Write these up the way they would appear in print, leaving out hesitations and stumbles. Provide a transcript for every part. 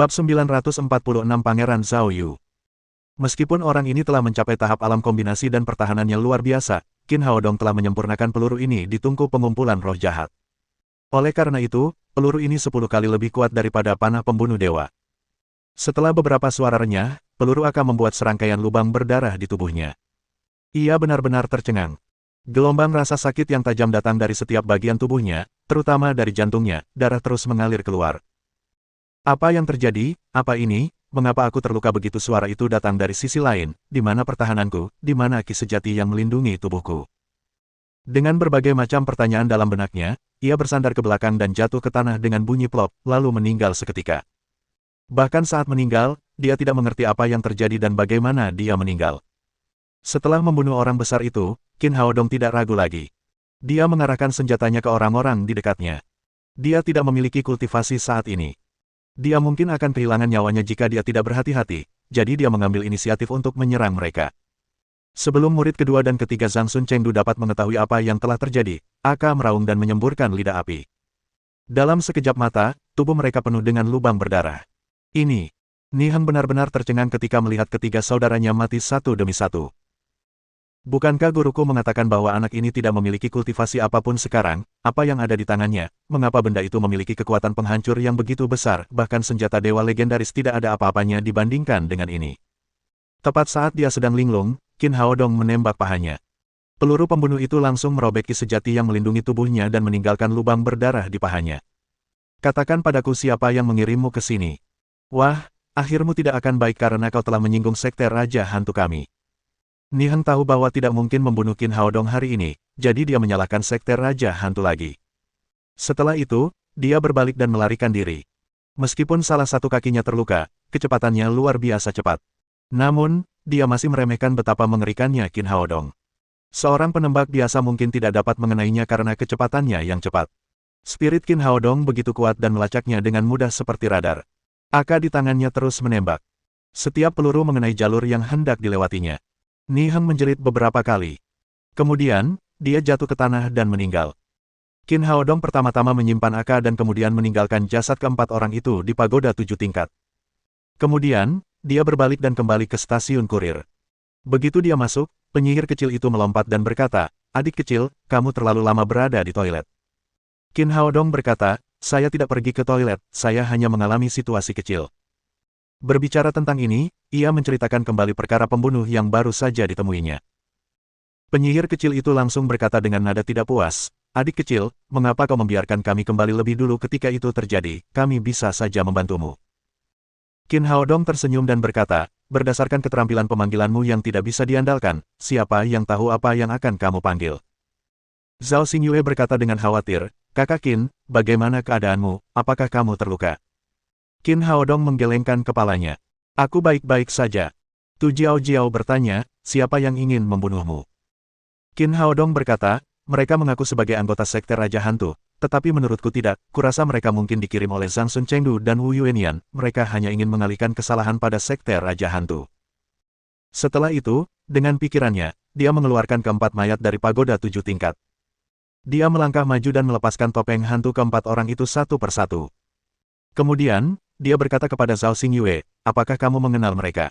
Bab 946 Pangeran Zhao Yu. Meskipun orang ini telah mencapai tahap alam kombinasi dan pertahanannya luar biasa, Qin Haodong telah menyempurnakan peluru ini di tungku pengumpulan roh jahat. Oleh karena itu, peluru ini 10 kali lebih kuat daripada panah pembunuh dewa. Setelah beberapa suara renyah, peluru akan membuat serangkaian lubang berdarah di tubuhnya. Ia benar-benar tercengang. Gelombang rasa sakit yang tajam datang dari setiap bagian tubuhnya, terutama dari jantungnya, darah terus mengalir keluar. Apa yang terjadi? Apa ini? Mengapa aku terluka begitu? Suara itu datang dari sisi lain, di mana pertahananku, di mana ki sejati yang melindungi tubuhku. Dengan berbagai macam pertanyaan dalam benaknya, ia bersandar ke belakang dan jatuh ke tanah dengan bunyi plop, lalu meninggal seketika. Bahkan saat meninggal, dia tidak mengerti apa yang terjadi dan bagaimana dia meninggal. Setelah membunuh orang besar itu, Qin Haodong tidak ragu lagi. Dia mengarahkan senjatanya ke orang-orang di dekatnya. Dia tidak memiliki kultivasi saat ini. Dia mungkin akan kehilangan nyawanya jika dia tidak berhati-hati, jadi dia mengambil inisiatif untuk menyerang mereka. Sebelum murid kedua dan ketiga Zhang Sun Chengdu dapat mengetahui apa yang telah terjadi, Aka meraung dan menyemburkan lidah api. Dalam sekejap mata, tubuh mereka penuh dengan lubang berdarah. Ini, Ni Heng benar-benar tercengang ketika melihat ketiga saudaranya mati satu demi satu. Bukankah guruku mengatakan bahwa anak ini tidak memiliki kultivasi apapun sekarang? Apa yang ada di tangannya? Mengapa benda itu memiliki kekuatan penghancur yang begitu besar, bahkan senjata dewa legendaris tidak ada apa-apanya dibandingkan dengan ini? Tepat saat dia sedang linglung, Qin Haodong menembak pahanya. Peluru pembunuh itu langsung merobek ki sejati yang melindungi tubuhnya dan meninggalkan lubang berdarah di pahanya. Katakan padaku siapa yang mengirimmu ke sini. Wah, akhirmu tidak akan baik karena kau telah menyinggung sekte Raja Hantu kami. Ni Heng tahu bahwa tidak mungkin membunuh Qin Haodong hari ini, jadi dia menyalahkan sekte Raja Hantu lagi. Setelah itu, dia berbalik dan melarikan diri. Meskipun salah satu kakinya terluka, kecepatannya luar biasa cepat. Namun, dia masih meremehkan betapa mengerikannya Qin Haodong. Seorang penembak biasa mungkin tidak dapat mengenainya karena kecepatannya yang cepat. Spirit Qin Haodong begitu kuat dan melacaknya dengan mudah seperti radar. Aka di tangannya terus menembak. Setiap peluru mengenai jalur yang hendak dilewatinya. Ni Heng menjerit beberapa kali. Kemudian, dia jatuh ke tanah dan meninggal. Qin Haodong pertama-tama menyimpan Aka dan kemudian meninggalkan jasad keempat orang itu di pagoda 7 tingkat. Kemudian, dia berbalik dan kembali ke stasiun kurir. Begitu dia masuk, penyihir kecil itu melompat dan berkata, "Adik kecil, kamu terlalu lama berada di toilet." Qin Haodong berkata, "Saya tidak pergi ke toilet, saya hanya mengalami situasi kecil." Berbicara tentang ini, ia menceritakan kembali perkara pembunuh yang baru saja ditemuinya. Penyihir kecil itu langsung berkata dengan nada tidak puas, "Adik kecil, mengapa kau membiarkan kami kembali lebih dulu ketika itu terjadi? Kami bisa saja membantumu." Qin Haodong tersenyum dan berkata, "Berdasarkan keterampilan pemanggilanmu yang tidak bisa diandalkan, siapa yang tahu apa yang akan kamu panggil?" Zhao Xingyue berkata dengan khawatir, "Kakak Qin, bagaimana keadaanmu? Apakah kamu terluka?" Qin Haodong menggelengkan kepalanya. "Aku baik-baik saja." Tu Jiao Jiao bertanya, "Siapa yang ingin membunuhmu?" Qin Haodong berkata, "Mereka mengaku sebagai anggota sekte Raja Hantu, tetapi menurutku tidak, kurasa mereka mungkin dikirim oleh Zhang Sun Chengdu dan Wu Yuenian, mereka hanya ingin mengalihkan kesalahan pada sekte Raja Hantu." Setelah itu, dengan pikirannya, dia mengeluarkan keempat mayat dari pagoda 7 tingkat. Dia melangkah maju dan melepaskan topeng hantu keempat orang itu satu persatu. Kemudian, dia berkata kepada Zhao Xingyue, "Apakah kamu mengenal mereka?"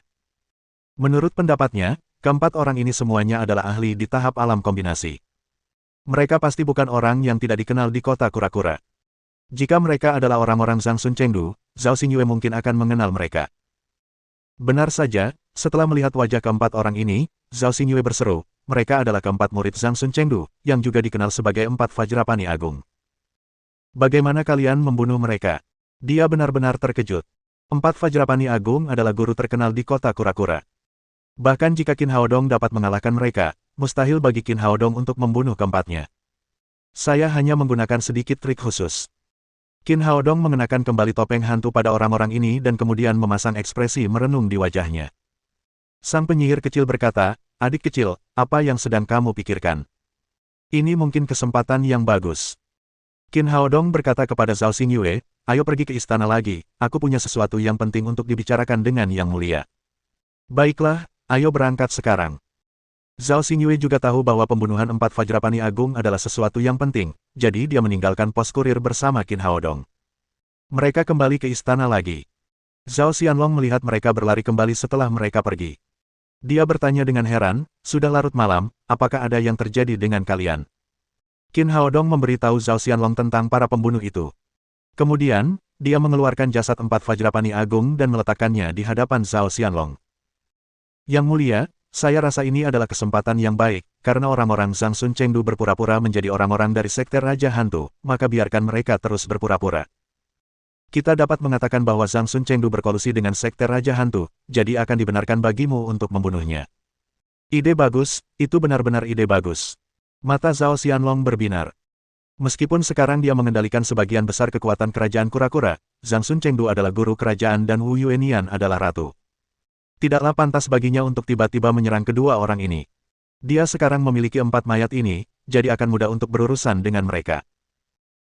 Menurut pendapatnya, keempat orang ini semuanya adalah ahli di tahap alam kombinasi. Mereka pasti bukan orang yang tidak dikenal di kota kura-kura. Jika mereka adalah orang-orang Zhang Sun Chengdu, Zhao Xingyue mungkin akan mengenal mereka. Benar saja, setelah melihat wajah keempat orang ini, Zhao Xingyue berseru, "Mereka adalah keempat murid Zhang Sun Chengdu, yang juga dikenal sebagai 4 Vajrapani Agung. Bagaimana kalian membunuh mereka?" Dia benar-benar terkejut. 4 Vajrapani Agung adalah guru terkenal di kota kura-kura. Bahkan jika Qin Haodong dapat mengalahkan mereka, mustahil bagi Qin Haodong untuk membunuh keempatnya. "Saya hanya menggunakan sedikit trik khusus." Qin Haodong mengenakan kembali topeng hantu pada orang-orang ini dan kemudian memasang ekspresi merenung di wajahnya. Sang penyihir kecil berkata, "Adik kecil, apa yang sedang kamu pikirkan? Ini mungkin kesempatan yang bagus." Qin Haodong berkata kepada Zhao Xingyue, "Ayo pergi ke istana lagi, aku punya sesuatu yang penting untuk dibicarakan dengan Yang Mulia." "Baiklah, ayo berangkat sekarang." Zhao Xingyue juga tahu bahwa pembunuhan 4 Vajrapani Agung adalah sesuatu yang penting, jadi dia meninggalkan pos kurir bersama Qin Haodong. Mereka kembali ke istana lagi. Zhao Xianlong melihat mereka berlari kembali setelah mereka pergi. Dia bertanya dengan heran, sudah larut malam, apakah ada yang terjadi dengan kalian? Qin Haodong memberitahu Zhao Xianlong tentang para pembunuh itu. Kemudian, dia mengeluarkan jasad 4 Vajrapani Agung dan meletakkannya di hadapan Zhao Xianlong. Yang mulia, saya rasa ini adalah kesempatan yang baik, karena orang-orang Zhang Sun Chengdu berpura-pura menjadi orang-orang dari Sekte Raja Hantu, maka biarkan mereka terus berpura-pura. Kita dapat mengatakan bahwa Zhang Sun Chengdu berkolusi dengan Sekte Raja Hantu, jadi akan dibenarkan bagimu untuk membunuhnya. Ide bagus, itu benar-benar ide bagus. Mata Zhao Xianlong berbinar. Meskipun sekarang dia mengendalikan sebagian besar kekuatan kerajaan kura-kura, Zhang Sun Chengdu adalah guru kerajaan dan Wu Yuenian adalah ratu. Tidaklah pantas baginya untuk tiba-tiba menyerang kedua orang ini. Dia sekarang memiliki 4 mayat ini, jadi akan mudah untuk berurusan dengan mereka.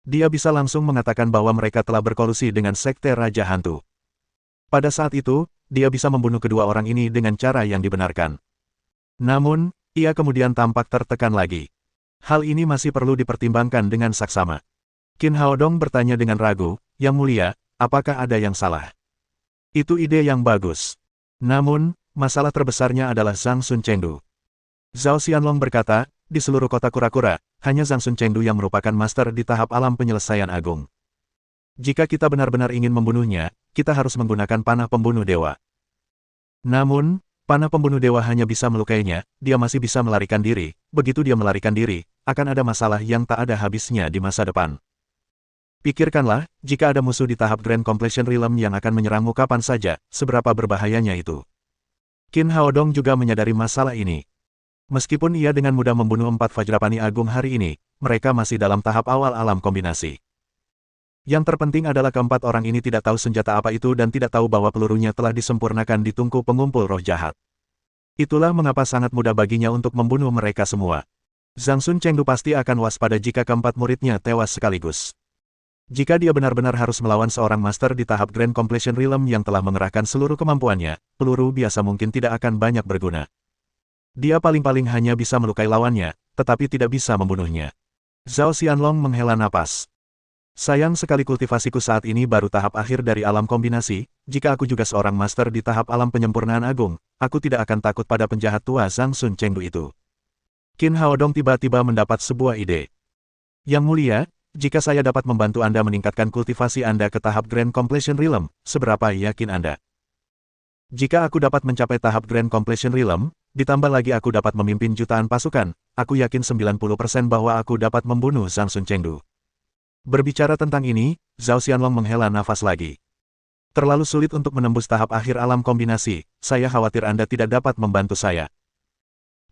Dia bisa langsung mengatakan bahwa mereka telah berkolusi dengan Sekte Raja Hantu. Pada saat itu, dia bisa membunuh kedua orang ini dengan cara yang dibenarkan. Namun, ia kemudian tampak tertekan lagi. Hal ini masih perlu dipertimbangkan dengan saksama. Qin Haodong bertanya dengan ragu, Yang Mulia, apakah ada yang salah? Itu ide yang bagus. Namun, masalah terbesarnya adalah Zhang Sun Chengdu. Zhao Xianlong berkata, di seluruh kota kura-kura, hanya Zhang Sun Chengdu yang merupakan master di tahap alam penyelesaian agung. Jika kita benar-benar ingin membunuhnya, kita harus menggunakan panah pembunuh dewa. Namun, panah pembunuh dewa hanya bisa melukainya, dia masih bisa melarikan diri, begitu dia melarikan diri, akan ada masalah yang tak ada habisnya di masa depan. Pikirkanlah, jika ada musuh di tahap Grand Completion Realm yang akan menyerangmu kapan saja, seberapa berbahayanya itu. Qin Haodong juga menyadari masalah ini. Meskipun ia dengan mudah membunuh 4 Vajrapani Agung hari ini, mereka masih dalam tahap awal alam kombinasi. Yang terpenting adalah keempat orang ini tidak tahu senjata apa itu dan tidak tahu bahwa pelurunya telah disempurnakan di tungku pengumpul roh jahat. Itulah mengapa sangat mudah baginya untuk membunuh mereka semua. Zhang Sun Chengdu pasti akan waspada jika keempat muridnya tewas sekaligus. Jika dia benar-benar harus melawan seorang master di tahap Grand Completion Realm yang telah mengerahkan seluruh kemampuannya, peluru biasa mungkin tidak akan banyak berguna. Dia paling-paling hanya bisa melukai lawannya, tetapi tidak bisa membunuhnya. Zhao Xianlong menghela napas. Sayang sekali kultivasiku saat ini baru tahap akhir dari alam kombinasi, jika aku juga seorang master di tahap alam penyempurnaan agung, aku tidak akan takut pada penjahat tua Zhang Sun Chengdu itu. Qin Haodong tiba-tiba mendapat sebuah ide. Yang Mulia, jika saya dapat membantu Anda meningkatkan kultivasi Anda ke tahap Grand Completion Realm, seberapa yakin Anda? Jika aku dapat mencapai tahap Grand Completion Realm, ditambah lagi aku dapat memimpin jutaan pasukan, aku yakin 90% bahwa aku dapat membunuh Zhang Sun Chengdu. Berbicara tentang ini, Zhao Xianlong menghela nafas lagi. Terlalu sulit untuk menembus tahap akhir alam kombinasi, saya khawatir Anda tidak dapat membantu saya.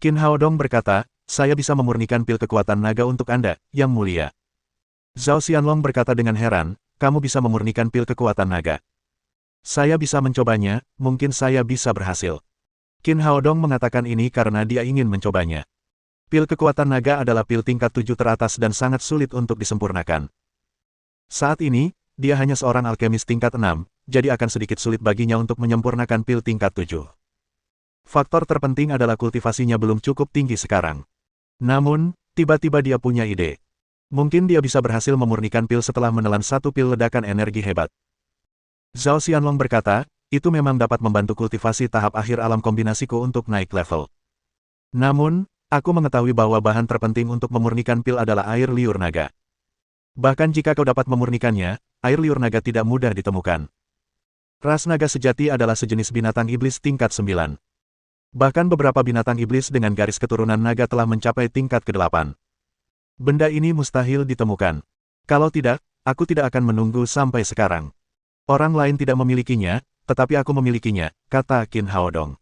Qin Haodong berkata, saya bisa memurnikan pil kekuatan naga untuk Anda, Yang Mulia. Zhao Xianlong berkata dengan heran, kamu bisa memurnikan pil kekuatan naga. Saya bisa mencobanya, mungkin saya bisa berhasil. Qin Haodong mengatakan ini karena dia ingin mencobanya. Pil kekuatan naga adalah pil tingkat 7 teratas dan sangat sulit untuk disempurnakan. Saat ini, dia hanya seorang alkemis tingkat 6, jadi akan sedikit sulit baginya untuk menyempurnakan pil tingkat 7. Faktor terpenting adalah kultivasinya belum cukup tinggi sekarang. Namun, tiba-tiba dia punya ide. Mungkin dia bisa berhasil memurnikan pil setelah menelan satu pil ledakan energi hebat. Zhao Xianlong berkata, itu memang dapat membantu kultivasi tahap akhir alam kombinasiku untuk naik level. Namun, aku mengetahui bahwa bahan terpenting untuk memurnikan pil adalah air liur naga. Bahkan jika kau dapat memurnikannya, air liur naga tidak mudah ditemukan. Ras naga sejati adalah sejenis binatang iblis tingkat 9. Bahkan beberapa binatang iblis dengan garis keturunan naga telah mencapai tingkat ke-8. Benda ini mustahil ditemukan. Kalau tidak, aku tidak akan menunggu sampai sekarang. Orang lain tidak memilikinya, tetapi aku memilikinya, kata Qin Haodong.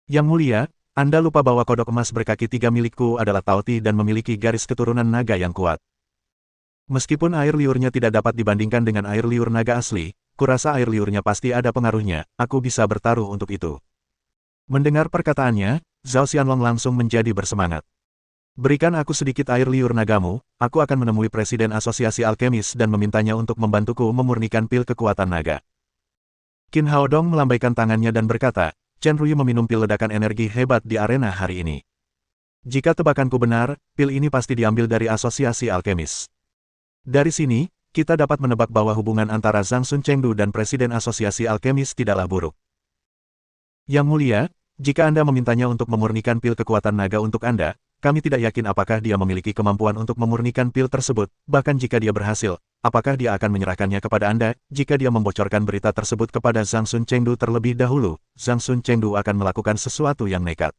Yang Mulia, Anda lupa bahwa kodok emas berkaki 3 milikku adalah Taoti dan memiliki garis keturunan naga yang kuat. Meskipun air liurnya tidak dapat dibandingkan dengan air liur naga asli, kurasa air liurnya pasti ada pengaruhnya, aku bisa bertaruh untuk itu. Mendengar perkataannya, Zhao Xianlong langsung menjadi bersemangat. Berikan aku sedikit air liur nagamu, aku akan menemui Presiden Asosiasi Alkemis dan memintanya untuk membantuku memurnikan pil kekuatan naga. Qin Haodong melambaikan tangannya dan berkata, Chen Rui meminum pil ledakan energi hebat di arena hari ini. Jika tebakanku benar, pil ini pasti diambil dari Asosiasi Alkemis. Dari sini, kita dapat menebak bahwa hubungan antara Zhang Sun Chengdu dan Presiden Asosiasi Alkemis tidaklah buruk. Yang mulia, jika Anda memintanya untuk memurnikan pil kekuatan naga untuk Anda, kami tidak yakin apakah dia memiliki kemampuan untuk memurnikan pil tersebut, bahkan jika dia berhasil, apakah dia akan menyerahkannya kepada Anda. Jika dia membocorkan berita tersebut kepada Zhang Sun Chengdu terlebih dahulu, Zhang Sun Chengdu akan melakukan sesuatu yang nekat.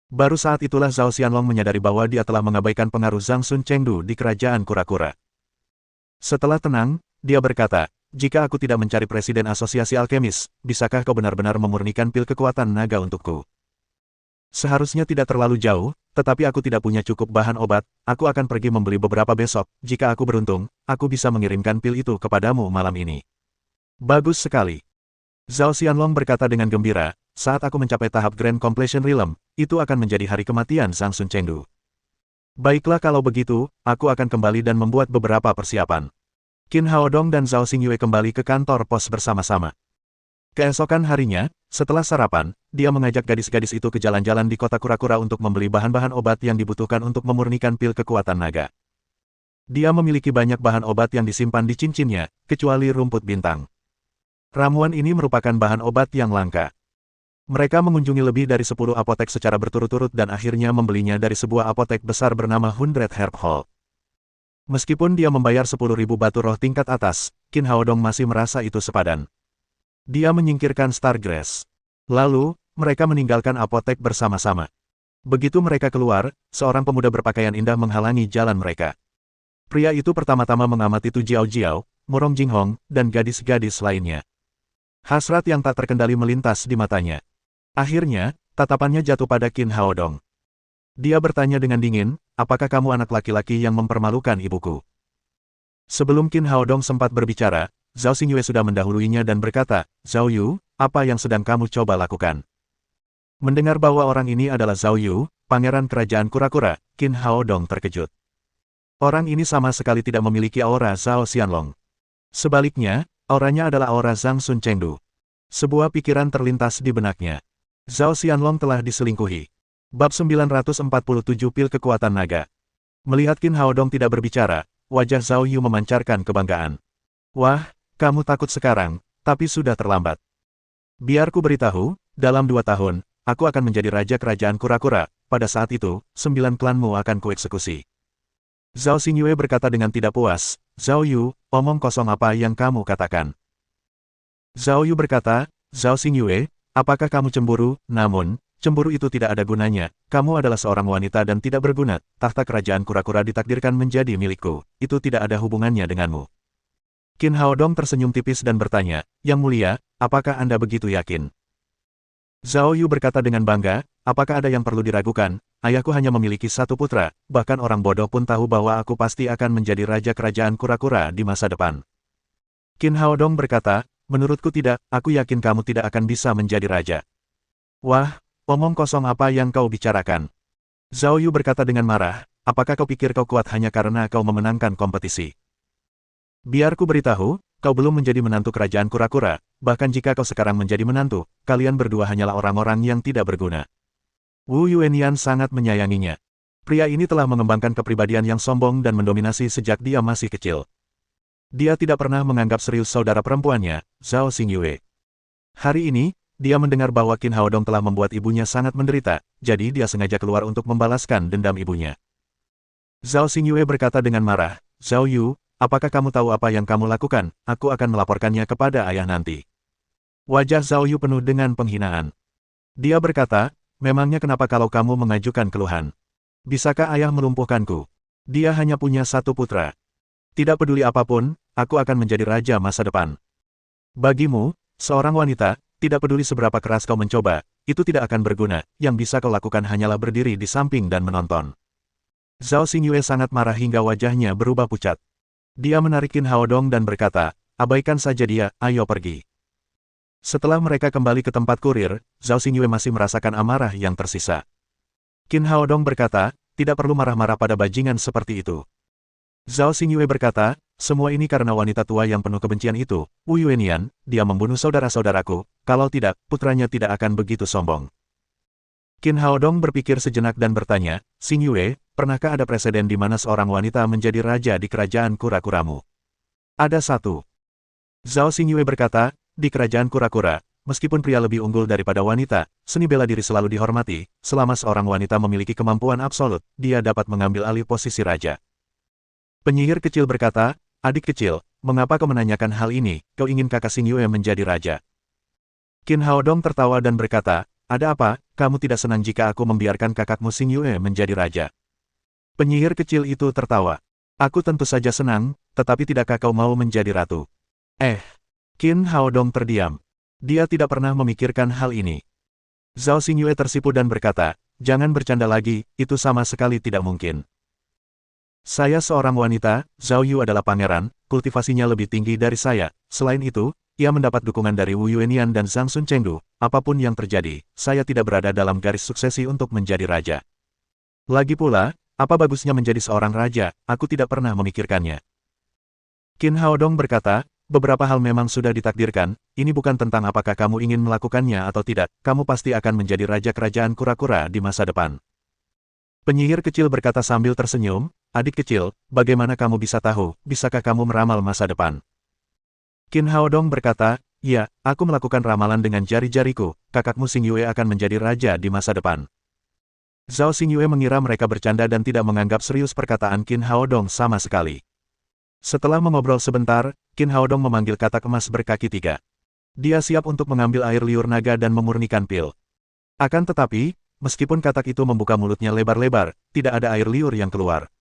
Baru saat itulah Zhao Xianlong menyadari bahwa dia telah mengabaikan pengaruh Zhang Sun Chengdu di kerajaan kura-kura. Setelah tenang, dia berkata, jika aku tidak mencari Presiden Asosiasi Alkemis, bisakah kau benar-benar memurnikan pil kekuatan naga untukku? Seharusnya tidak terlalu jauh, tetapi aku tidak punya cukup bahan obat, aku akan pergi membeli beberapa besok, jika aku beruntung, aku bisa mengirimkan pil itu kepadamu malam ini. Bagus sekali. Zhao Xianlong berkata dengan gembira, saat aku mencapai tahap Grand Completion Realm, itu akan menjadi hari kematian Zhang Sun Chengdu. Baiklah kalau begitu, aku akan kembali dan membuat beberapa persiapan. Qin Haodong dan Zhao Xingyue kembali ke kantor pos bersama-sama. Keesokan harinya, setelah sarapan, dia mengajak gadis-gadis itu ke jalan-jalan di kota kura-kura untuk membeli bahan-bahan obat yang dibutuhkan untuk memurnikan pil kekuatan naga. Dia memiliki banyak bahan obat yang disimpan di cincinnya, kecuali rumput bintang. Ramuan ini merupakan bahan obat yang langka. Mereka mengunjungi lebih dari 10 apotek secara berturut-turut dan akhirnya membelinya dari sebuah apotek besar bernama Hundred Herb Hall. Meskipun dia membayar 10.000 batu roh tingkat atas, Qin Haodong masih merasa itu sepadan. Dia menyingkirkan Stargrass. Lalu, mereka meninggalkan apotek bersama-sama. Begitu mereka keluar, seorang pemuda berpakaian indah menghalangi jalan mereka. Pria itu pertama-tama mengamati Tu Jiao Jiao, Murong Jinghong, dan gadis-gadis lainnya. Hasrat yang tak terkendali melintas di matanya. Akhirnya, tatapannya jatuh pada Qin Haodong. Dia bertanya dengan dingin, apakah kamu anak laki-laki yang mempermalukan ibuku? Sebelum Qin Haodong sempat berbicara, Zhao Xingyue sudah mendahuluinya dan berkata, Zhao Yu, apa yang sedang kamu coba lakukan? Mendengar bahwa orang ini adalah Zhao Yu, pangeran kerajaan kura-kura, Qin Haodong terkejut. Orang ini sama sekali tidak memiliki aura Zhao Xianlong. Sebaliknya, auranya adalah aura Zhang Sun Chengdu. Sebuah pikiran terlintas di benaknya. Zhao Xianlong telah diselingkuhi. Bab 947 Pil Kekuatan Naga. Melihat Qin Haodong tidak berbicara, wajah Zhao Yu memancarkan kebanggaan. Wah, kamu takut sekarang, tapi sudah terlambat. Biar ku beritahu, dalam 2 tahun, aku akan menjadi raja kerajaan kura-kura, pada saat itu, 9 klanmu akan kueksekusi. Zhao Xingyue berkata dengan tidak puas, Zhao Yu, omong kosong apa yang kamu katakan? Zhao Yu berkata, Zhao Xingyue, apakah kamu cemburu? Namun, cemburu itu tidak ada gunanya, kamu adalah seorang wanita dan tidak berguna, tahta kerajaan kura-kura ditakdirkan menjadi milikku, itu tidak ada hubungannya denganmu. Qin Haodong tersenyum tipis dan bertanya, Yang mulia, apakah Anda begitu yakin? Zhao Yu berkata dengan bangga, apakah ada yang perlu diragukan, ayahku hanya memiliki 1 putra, bahkan orang bodoh pun tahu bahwa aku pasti akan menjadi raja kerajaan kura-kura di masa depan. Qin Haodong berkata, menurutku tidak, aku yakin kamu tidak akan bisa menjadi raja. Wah, omong kosong apa yang kau bicarakan? Zhao Yu berkata dengan marah, apakah kau pikir kau kuat hanya karena kau memenangkan kompetisi? Biar ku beritahu, kau belum menjadi menantu kerajaan kura-kura, bahkan jika kau sekarang menjadi menantu, kalian berdua hanyalah orang-orang yang tidak berguna. Wu Yuanyan sangat menyayanginya. Pria ini telah mengembangkan kepribadian yang sombong dan mendominasi sejak dia masih kecil. Dia tidak pernah menganggap serius saudara perempuannya, Zhao Xingyue. Hari ini, dia mendengar bahwa Qin Haodong telah membuat ibunya sangat menderita, jadi dia sengaja keluar untuk membalaskan dendam ibunya. Zhao Xingyue berkata dengan marah, Zhao Yu, apakah kamu tahu apa yang kamu lakukan? Aku akan melaporkannya kepada ayah nanti. Wajah Zhao Yu penuh dengan penghinaan. Dia berkata, memangnya kenapa kalau kamu mengajukan keluhan? Bisakah ayah melumpuhkanku? Dia hanya punya 1 putra. Tidak peduli apapun, aku akan menjadi raja masa depan. Bagimu, seorang wanita, tidak peduli seberapa keras kau mencoba, itu tidak akan berguna, yang bisa kau lakukan hanyalah berdiri di samping dan menonton. Zhao Xingyue sangat marah hingga wajahnya berubah pucat. Dia menarik Qin Haodong dan berkata, abaikan saja dia, ayo pergi. Setelah mereka kembali ke tempat kurir, Zhao Xingyue masih merasakan amarah yang tersisa. Qin Haodong berkata, tidak perlu marah-marah pada bajingan seperti itu. Zhao Xingyue berkata, semua ini karena wanita tua yang penuh kebencian itu, Wu Yuanyan, dia membunuh saudara-saudaraku, kalau tidak, putranya tidak akan begitu sombong. Qin Haodong berpikir sejenak dan bertanya, Xingyue, pernahkah ada presiden di mana seorang wanita menjadi raja di kerajaan kura-kuramu? Ada satu. Zhao Xingyue berkata, di kerajaan kura-kura, meskipun pria lebih unggul daripada wanita, seni bela diri selalu dihormati, selama seorang wanita memiliki kemampuan absolut, dia dapat mengambil alih posisi raja. Penyihir kecil berkata, adik kecil, mengapa kau menanyakan hal ini, kau ingin kakak Xingyue menjadi raja? Qin Haodong tertawa dan berkata, ada apa, kamu tidak senang jika aku membiarkan kakakmu Xingyue menjadi raja? Penyihir kecil itu tertawa. Aku tentu saja senang, tetapi tidakkah kau mau menjadi ratu? Qin Haodong terdiam. Dia tidak pernah memikirkan hal ini. Zhao Xingyue tersipu dan berkata, jangan bercanda lagi, itu sama sekali tidak mungkin. Saya seorang wanita, Zhao Yu adalah pangeran, kultivasinya lebih tinggi dari saya. Selain itu, ia mendapat dukungan dari Wu Yuenian dan Zhang Sun Chengdu. Apapun yang terjadi, saya tidak berada dalam garis suksesi untuk menjadi raja. Lagi pula, apa bagusnya menjadi seorang raja, aku tidak pernah memikirkannya. Qin Haodong berkata, beberapa hal memang sudah ditakdirkan, ini bukan tentang apakah kamu ingin melakukannya atau tidak, kamu pasti akan menjadi raja kerajaan kura-kura di masa depan. Penyihir kecil berkata sambil tersenyum, adik kecil, bagaimana kamu bisa tahu, bisakah kamu meramal masa depan? Qin Haodong berkata, ya, aku melakukan ramalan dengan jari-jariku, kakakmu Xingyue akan menjadi raja di masa depan. Zhao Xingyue mengira mereka bercanda dan tidak menganggap serius perkataan Qin Haodong sama sekali. Setelah mengobrol sebentar, Qin Haodong memanggil katak emas berkaki 3. Dia siap untuk mengambil air liur naga dan memurnikan pil. Akan tetapi, meskipun katak itu membuka mulutnya lebar-lebar, tidak ada air liur yang keluar.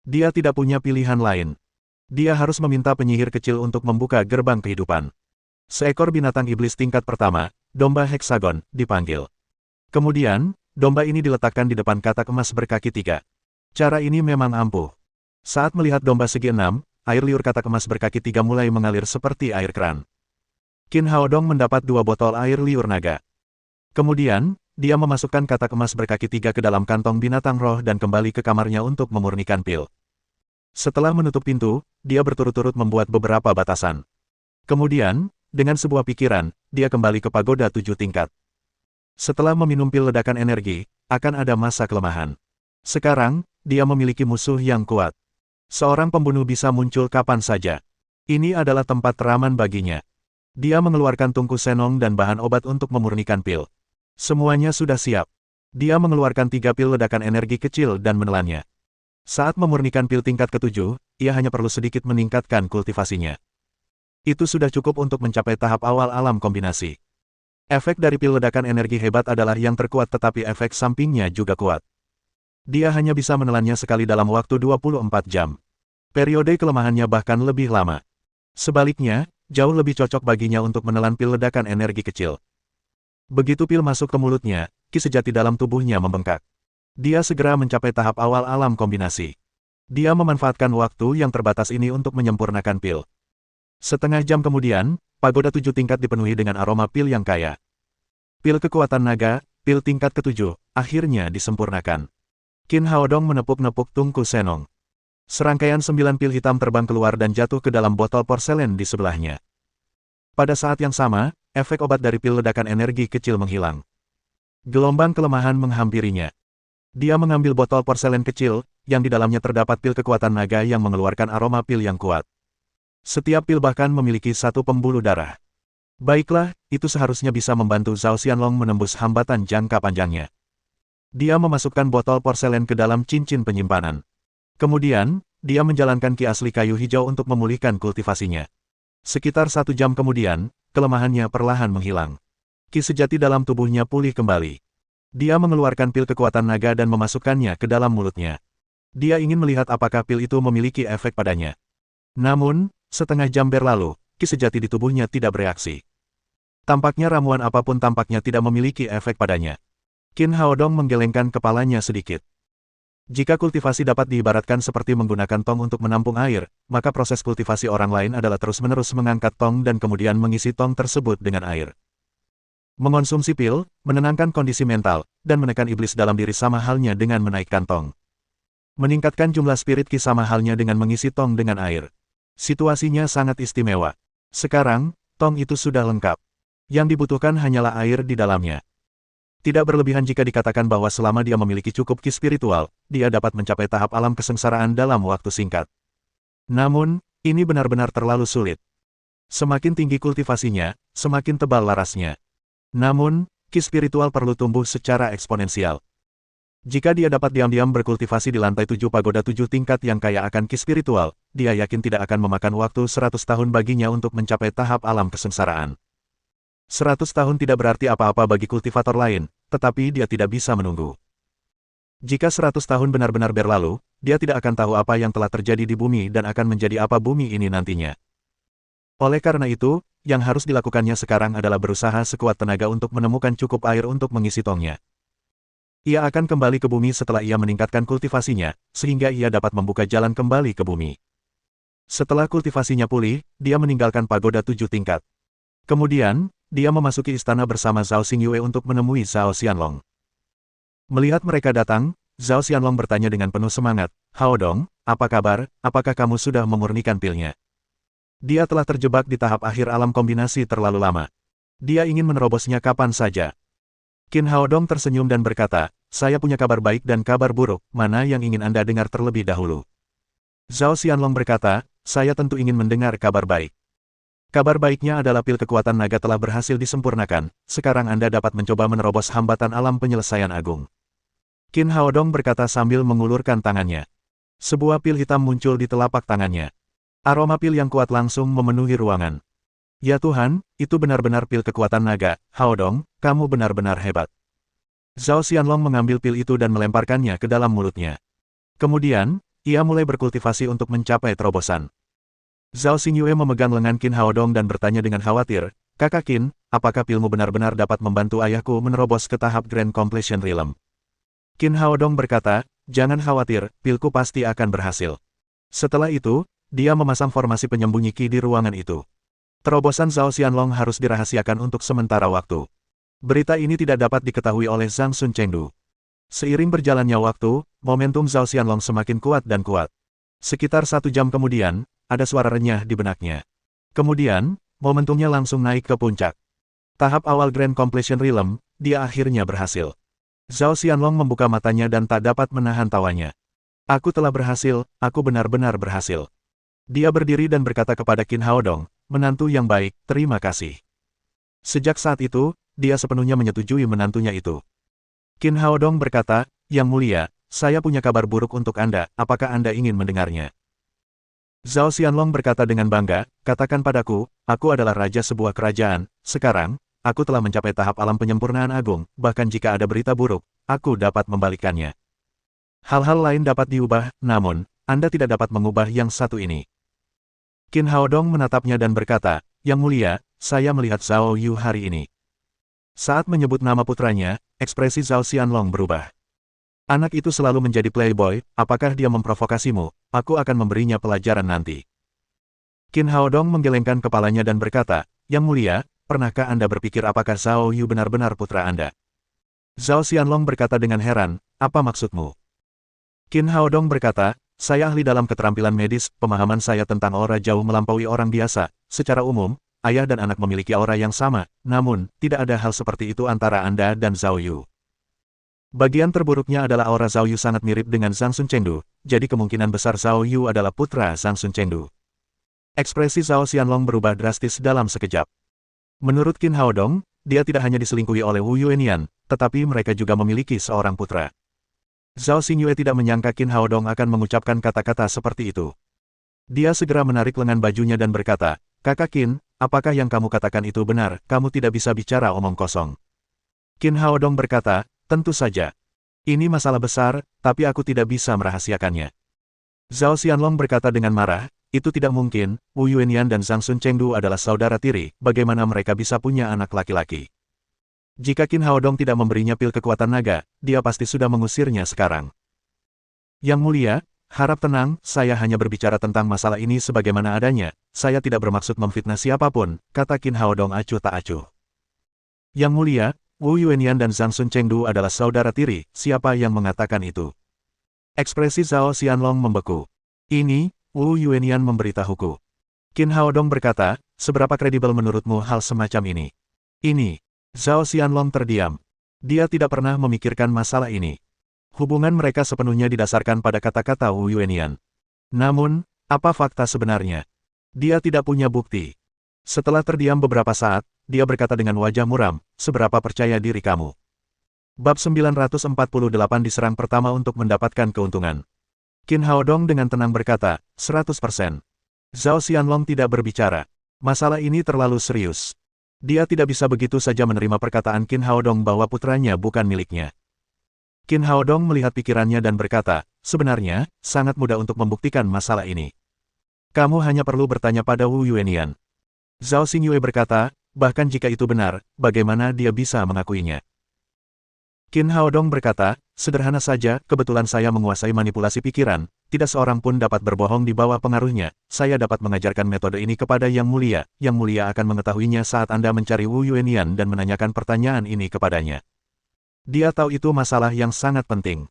Dia tidak punya pilihan lain. Dia harus meminta penyihir kecil untuk membuka gerbang kehidupan. Seekor binatang iblis tingkat pertama, domba heksagon, dipanggil. Kemudian, domba ini diletakkan di depan katak emas berkaki 3. Cara ini memang ampuh. Saat melihat domba segi 6, air liur katak emas berkaki 3 mulai mengalir seperti air keran. Qin Haodong mendapat 2 botol air liur naga. Kemudian, dia memasukkan katak emas berkaki 3 ke dalam kantong binatang roh dan kembali ke kamarnya untuk memurnikan pil. Setelah menutup pintu, dia berturut-turut membuat beberapa batasan. Kemudian, dengan sebuah pikiran, dia kembali ke pagoda 7 tingkat. Setelah meminum pil ledakan energi, akan ada masa kelemahan. Sekarang, dia memiliki musuh yang kuat. Seorang pembunuh bisa muncul kapan saja. Ini adalah tempat teraman baginya. Dia mengeluarkan tungku senong dan bahan obat untuk memurnikan pil. Semuanya sudah siap. Dia mengeluarkan 3 pil ledakan energi kecil dan menelannya. Saat memurnikan pil tingkat ke-7, ia hanya perlu sedikit meningkatkan kultivasinya. Itu sudah cukup untuk mencapai tahap awal alam kombinasi. Efek dari pil ledakan energi hebat adalah yang terkuat tetapi efek sampingnya juga kuat. Dia hanya bisa menelannya sekali dalam waktu 24 jam. Periode kelemahannya bahkan lebih lama. Sebaliknya, jauh lebih cocok baginya untuk menelan pil ledakan energi kecil. Begitu pil masuk ke mulutnya, ki sejati dalam tubuhnya membengkak. Dia segera mencapai tahap awal alam kombinasi. Dia memanfaatkan waktu yang terbatas ini untuk menyempurnakan pil. Setengah jam kemudian, pagoda 7 tingkat dipenuhi dengan aroma pil yang kaya. Pil kekuatan naga, pil tingkat ke-7, akhirnya disempurnakan. Qin Haodong menepuk-nepuk tungku senong. Serangkaian 9 pil hitam terbang keluar dan jatuh ke dalam botol porselen di sebelahnya. Pada saat yang sama, efek obat dari pil ledakan energi kecil menghilang. Gelombang kelemahan menghampirinya. Dia mengambil botol porselen kecil, yang di dalamnya terdapat pil kekuatan naga yang mengeluarkan aroma pil yang kuat. Setiap pil bahkan memiliki 1 pembuluh darah. Baiklah, itu seharusnya bisa membantu Zhao Xianlong menembus hambatan jangka panjangnya. Dia memasukkan botol porselen ke dalam cincin penyimpanan. Kemudian, dia menjalankan ki asli kayu hijau untuk memulihkan kultivasinya. Sekitar 1 jam kemudian, kelemahannya perlahan menghilang. Ki sejati dalam tubuhnya pulih kembali. Dia mengeluarkan pil kekuatan naga dan memasukkannya ke dalam mulutnya. Dia ingin melihat apakah pil itu memiliki efek padanya. Namun, setengah jam berlalu, ki sejati di tubuhnya tidak bereaksi. Tampaknya ramuan apapun tampaknya tidak memiliki efek padanya. Qin Haodong menggelengkan kepalanya sedikit. Jika kultivasi dapat diibaratkan seperti menggunakan tong untuk menampung air, maka proses kultivasi orang lain adalah terus-menerus mengangkat tong dan kemudian mengisi tong tersebut dengan air. Mengonsumsi pil, menenangkan kondisi mental, dan menekan iblis dalam diri sama halnya dengan menaikkan tong. Meningkatkan jumlah spirit ki sama halnya dengan mengisi tong dengan air. Situasinya sangat istimewa. Sekarang, tong itu sudah lengkap. Yang dibutuhkan hanyalah air di dalamnya. Tidak berlebihan jika dikatakan bahwa selama dia memiliki cukup ki spiritual, dia dapat mencapai tahap alam kesengsaraan dalam waktu singkat. Namun, Ini benar-benar terlalu sulit. Semakin tinggi kultivasinya, semakin tebal larasnya. Namun, ki spiritual perlu tumbuh secara eksponensial. Jika dia dapat diam-diam berkultivasi di lantai 7 pagoda 7 tingkat yang kaya akan ki spiritual, dia yakin tidak akan memakan waktu 100 tahun baginya untuk mencapai tahap alam kesengsaraan. 100 tahun tidak berarti apa-apa bagi kultivator lain, tetapi dia tidak bisa menunggu. Jika 100 tahun benar-benar berlalu, dia tidak akan tahu apa yang telah terjadi di bumi dan akan menjadi apa bumi ini nantinya. Oleh karena itu, yang harus dilakukannya sekarang adalah berusaha sekuat tenaga untuk menemukan cukup air untuk mengisi tongnya. Ia akan kembali ke bumi setelah ia meningkatkan kultivasinya, sehingga ia dapat membuka jalan kembali ke bumi. Setelah kultivasinya pulih, dia meninggalkan pagoda 7 tingkat. Kemudian, dia memasuki istana bersama Zhao Xingyue untuk menemui Zhao Xianlong. Melihat mereka datang, Zhao Xianlong bertanya dengan penuh semangat, "Hao Dong, apa kabar? Apakah kamu sudah memurnikan pilnya?" Dia telah terjebak di tahap akhir alam kombinasi terlalu lama. Dia ingin menerobosnya kapan saja. Qin Hao Dong tersenyum dan berkata, "Saya punya kabar baik dan kabar buruk, mana yang ingin Anda dengar terlebih dahulu?" Zhao Xianlong berkata, "Saya tentu ingin mendengar kabar baik. Kabar baiknya adalah pil kekuatan naga telah berhasil disempurnakan, sekarang Anda dapat mencoba menerobos hambatan alam penyelesaian agung." Qin Hao Dong berkata sambil mengulurkan tangannya. Sebuah pil hitam muncul di telapak tangannya. Aroma pil yang kuat langsung memenuhi ruangan. "Ya Tuhan, itu benar-benar pil kekuatan naga, Hao Dong, kamu benar-benar hebat." Zhao Xianlong mengambil pil itu dan melemparkannya ke dalam mulutnya. Kemudian, ia mulai berkultivasi untuk mencapai terobosan. Zhao Xingyue memegang lengan Qin Hao Dong dan bertanya dengan khawatir, "Kakak Qin, apakah pilmu benar-benar dapat membantu ayahku menerobos ke tahap Grand Completion Realm?" Qin Hao Dong berkata, "Jangan khawatir, pilku pasti akan berhasil." Setelah itu, dia memasang formasi penyembunyi ki di ruangan itu. Terobosan Zhao Xianlong harus dirahasiakan untuk sementara waktu. Berita ini tidak dapat diketahui oleh Zhang Sun Chengdu. Seiring berjalannya waktu, momentum Zhao Xianlong semakin kuat dan kuat. Sekitar 1 jam kemudian, ada suara renyah di benaknya. Kemudian, momentumnya langsung naik ke puncak. Tahap awal Grand Completion Realm, dia akhirnya berhasil. Zhao Xianlong membuka matanya dan tak dapat menahan tawanya. "Aku telah berhasil, aku benar-benar berhasil." Dia berdiri dan berkata kepada Qin Hao Dong, "Menantu yang baik, terima kasih." Sejak saat itu, dia sepenuhnya menyetujui menantunya itu. Qin Hao Dong berkata, "Yang mulia, saya punya kabar buruk untuk Anda, apakah Anda ingin mendengarnya?" Zhao Xianlong berkata dengan bangga, "Katakan padaku, aku adalah raja sebuah kerajaan, sekarang, aku telah mencapai tahap alam penyempurnaan agung, bahkan jika ada berita buruk, aku dapat membalikkannya. Hal-hal lain dapat diubah, namun, Anda tidak dapat mengubah yang satu ini." Qin Hao Dong menatapnya dan berkata, "Yang mulia, saya melihat Zhao Yu hari ini." Saat menyebut nama putranya, ekspresi Zhao Xianlong berubah. "Anak itu selalu menjadi playboy, apakah dia memprovokasimu? Aku akan memberinya pelajaran nanti." Qin Hao Dong menggelengkan kepalanya dan berkata, "Yang mulia, pernahkah Anda berpikir apakah Zhao Yu benar-benar putra Anda?" Zhao Xianlong berkata dengan heran, "Apa maksudmu?" Qin Hao Dong berkata, "Saya ahli dalam keterampilan medis, pemahaman saya tentang aura jauh melampaui orang biasa. Secara umum, ayah dan anak memiliki aura yang sama, namun, tidak ada hal seperti itu antara Anda dan Zhao Yu. Bagian terburuknya adalah aura Zhao Yu sangat mirip dengan Zhang Sun Chengdu, jadi kemungkinan besar Zhao Yu adalah putra Zhang Sun Chengdu." Ekspresi Zhao Xianlong berubah drastis dalam sekejap. Menurut Qin Hao Dong, dia tidak hanya diselingkuhi oleh Wu Yuenian, tetapi mereka juga memiliki seorang putra. Zhao Xingyue tidak menyangka Qin Hao Dong akan mengucapkan kata-kata seperti itu. Dia segera menarik lengan bajunya dan berkata, "Kakak Qin, apakah yang kamu katakan itu benar? Kamu tidak bisa bicara omong kosong." Qin Hao Dong berkata, "Tentu saja. Ini masalah besar, tapi aku tidak bisa merahasiakannya." Zhao Xianlong berkata dengan marah, "Itu tidak mungkin, Wu Yuenian dan Zhang Sun Chengdu adalah saudara tiri, bagaimana mereka bisa punya anak laki-laki?" Jika Qin Hao Dong tidak memberinya pil kekuatan naga, dia pasti sudah mengusirnya sekarang. "Yang mulia, harap tenang, saya hanya berbicara tentang masalah ini sebagaimana adanya, saya tidak bermaksud memfitnah siapapun," kata Qin Hao Dong acuh tak acuh. "Yang mulia, Wu Yuenian dan Zhang Sun Chengdu adalah saudara tiri, siapa yang mengatakan itu?" Ekspresi Zhao Xianlong membeku. "Ini, Wu Yuenian memberitahuku." Qin Hao Dong berkata, "Seberapa kredibel menurutmu hal semacam ini?" "Ini." Zhao Xianlong terdiam. Dia tidak pernah memikirkan masalah ini. Hubungan mereka sepenuhnya didasarkan pada kata-kata Wu Yuenian. Namun, apa fakta sebenarnya? Dia tidak punya bukti. Setelah terdiam beberapa saat, dia berkata dengan wajah muram, seberapa percaya diri kamu? Bab 948 diserang pertama untuk mendapatkan keuntungan. Qin Haodong dengan tenang berkata, 100%. Zhao Xianlong tidak berbicara. Masalah ini terlalu serius. Dia tidak bisa begitu saja menerima perkataan Qin Haodong bahwa putranya bukan miliknya. Qin Haodong melihat pikirannya dan berkata, sebenarnya, sangat mudah untuk membuktikan masalah ini. Kamu hanya perlu bertanya pada Wu Yuanian. Zhao Xingyue berkata, bahkan jika itu benar, bagaimana dia bisa mengakuinya? Qin Haodong berkata, sederhana saja, kebetulan saya menguasai manipulasi pikiran, tidak seorang pun dapat berbohong di bawah pengaruhnya, saya dapat mengajarkan metode ini kepada Yang Mulia akan mengetahuinya saat Anda mencari Wu Yuanian dan menanyakan pertanyaan ini kepadanya. Dia tahu itu masalah yang sangat penting.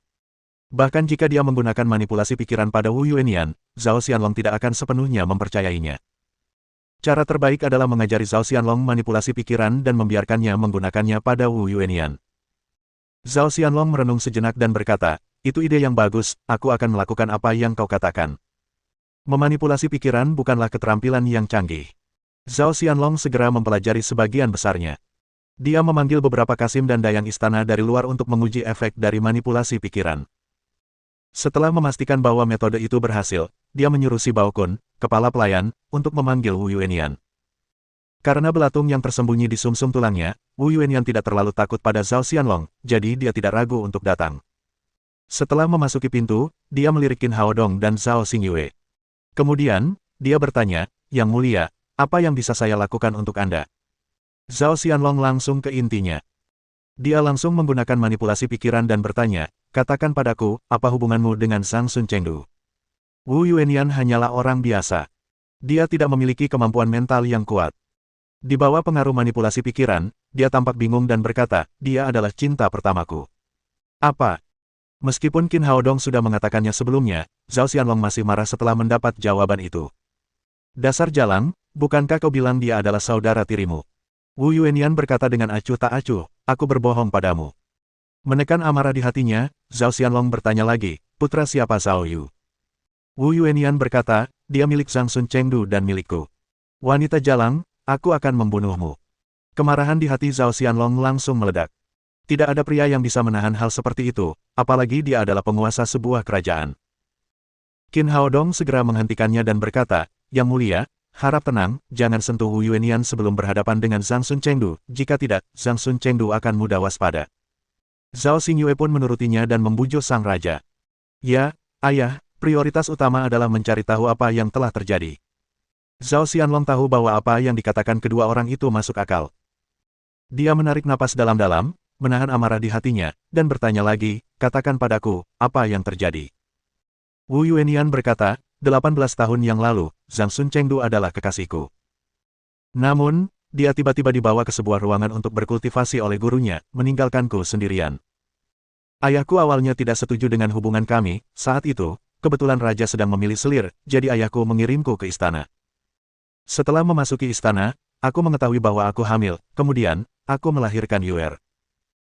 Bahkan jika dia menggunakan manipulasi pikiran pada Wu Yuanian, Zhao Xianlong tidak akan sepenuhnya mempercayainya. Cara terbaik adalah mengajari Zhao Xianlong manipulasi pikiran dan membiarkannya menggunakannya pada Wu Yuanian. Zhao Xianlong merenung sejenak dan berkata, itu ide yang bagus, aku akan melakukan apa yang kau katakan. Memanipulasi pikiran bukanlah keterampilan yang canggih. Zhao Xianlong segera mempelajari sebagian besarnya. Dia memanggil beberapa kasim dan dayang istana dari luar untuk menguji efek dari manipulasi pikiran. Setelah memastikan bahwa metode itu berhasil, dia menyuruh si Baokun, kepala pelayan, untuk memanggil Wu Yuanian. Karena belatung yang tersembunyi di sumsum tulangnya, Wu Yuanian tidak terlalu takut pada Zhao Xianlong, jadi dia tidak ragu untuk datang. Setelah memasuki pintu, dia melirik Qin Haodong dan Zhao Xingyue. Kemudian, dia bertanya, Yang Mulia, apa yang bisa saya lakukan untuk Anda? Zhao Xianlong langsung ke intinya. Dia langsung menggunakan manipulasi pikiran dan bertanya, katakan padaku, apa hubunganmu dengan Zhang Sun Chengdu? Wu Yuanian hanyalah orang biasa. Dia tidak memiliki kemampuan mental yang kuat. Di bawah pengaruh manipulasi pikiran, dia tampak bingung dan berkata, dia adalah cinta pertamaku. Apa? Meskipun Qin Haodong sudah mengatakannya sebelumnya, Zhao Xianlong masih marah setelah mendapat jawaban itu. Dasar jalang, bukankah kau bilang dia adalah saudara tirimu? Wu Yuanian berkata dengan acuh tak acuh, aku berbohong padamu. Menekan amarah di hatinya, Zhao Xianlong bertanya lagi, putra siapa Zhao Yu? Wu Yuanian berkata, dia milik Zhang Sun Chengdu dan milikku. Wanita jalang, aku akan membunuhmu. Kemarahan di hati Zhao Xianlong langsung meledak. Tidak ada pria yang bisa menahan hal seperti itu, apalagi dia adalah penguasa sebuah kerajaan. Qin Haodong segera menghentikannya dan berkata, Yang Mulia, harap tenang, jangan sentuh Wu Yuanian sebelum berhadapan dengan Zhang Sun Chengdu, jika tidak, Zhang Sun Chengdu akan mudah waspada. Zhao Xingyue pun menurutinya dan membujuk sang raja. Ya, ayah, prioritas utama adalah mencari tahu apa yang telah terjadi. Zhao Xianlong tahu bahwa apa yang dikatakan kedua orang itu masuk akal. Dia menarik napas dalam-dalam, menahan amarah di hatinya, dan bertanya lagi, katakan padaku, apa yang terjadi? Wu Yuanian berkata, 18 tahun yang lalu, Zhang Sun Chengdu adalah kekasihku. Namun, dia tiba-tiba dibawa ke sebuah ruangan untuk berkultivasi oleh gurunya, meninggalkanku sendirian. Ayahku awalnya tidak setuju dengan hubungan kami, saat itu, kebetulan raja sedang memilih selir, jadi ayahku mengirimku ke istana. Setelah memasuki istana, aku mengetahui bahwa aku hamil, kemudian, aku melahirkan Yuer.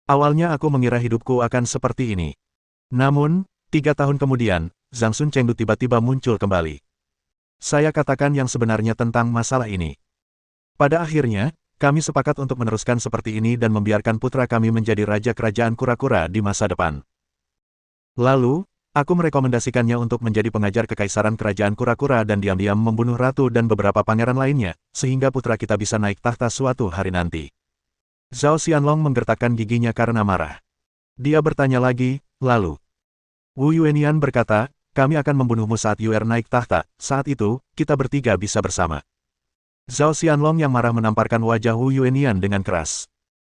Awalnya aku mengira hidupku akan seperti ini. Namun, 3 tahun kemudian, Zhang Sun Chengdu tiba-tiba muncul kembali. Saya katakan yang sebenarnya tentang masalah ini. Pada akhirnya, kami sepakat untuk meneruskan seperti ini dan membiarkan putra kami menjadi raja kerajaan kura-kura di masa depan. Lalu, aku merekomendasikannya untuk menjadi pengajar kekaisaran kerajaan kura-kura dan diam-diam membunuh ratu dan beberapa pangeran lainnya, sehingga putra kita bisa naik tahta suatu hari nanti. Zhao Xianlong menggertakkan giginya karena marah. Dia bertanya lagi, lalu. Wu Yuanian berkata, kami akan membunuhmu saat Yuer naik tahta, saat itu, kita bertiga bisa bersama. Zhao Xianlong yang marah menamparkan wajah Wu Yuanian dengan keras.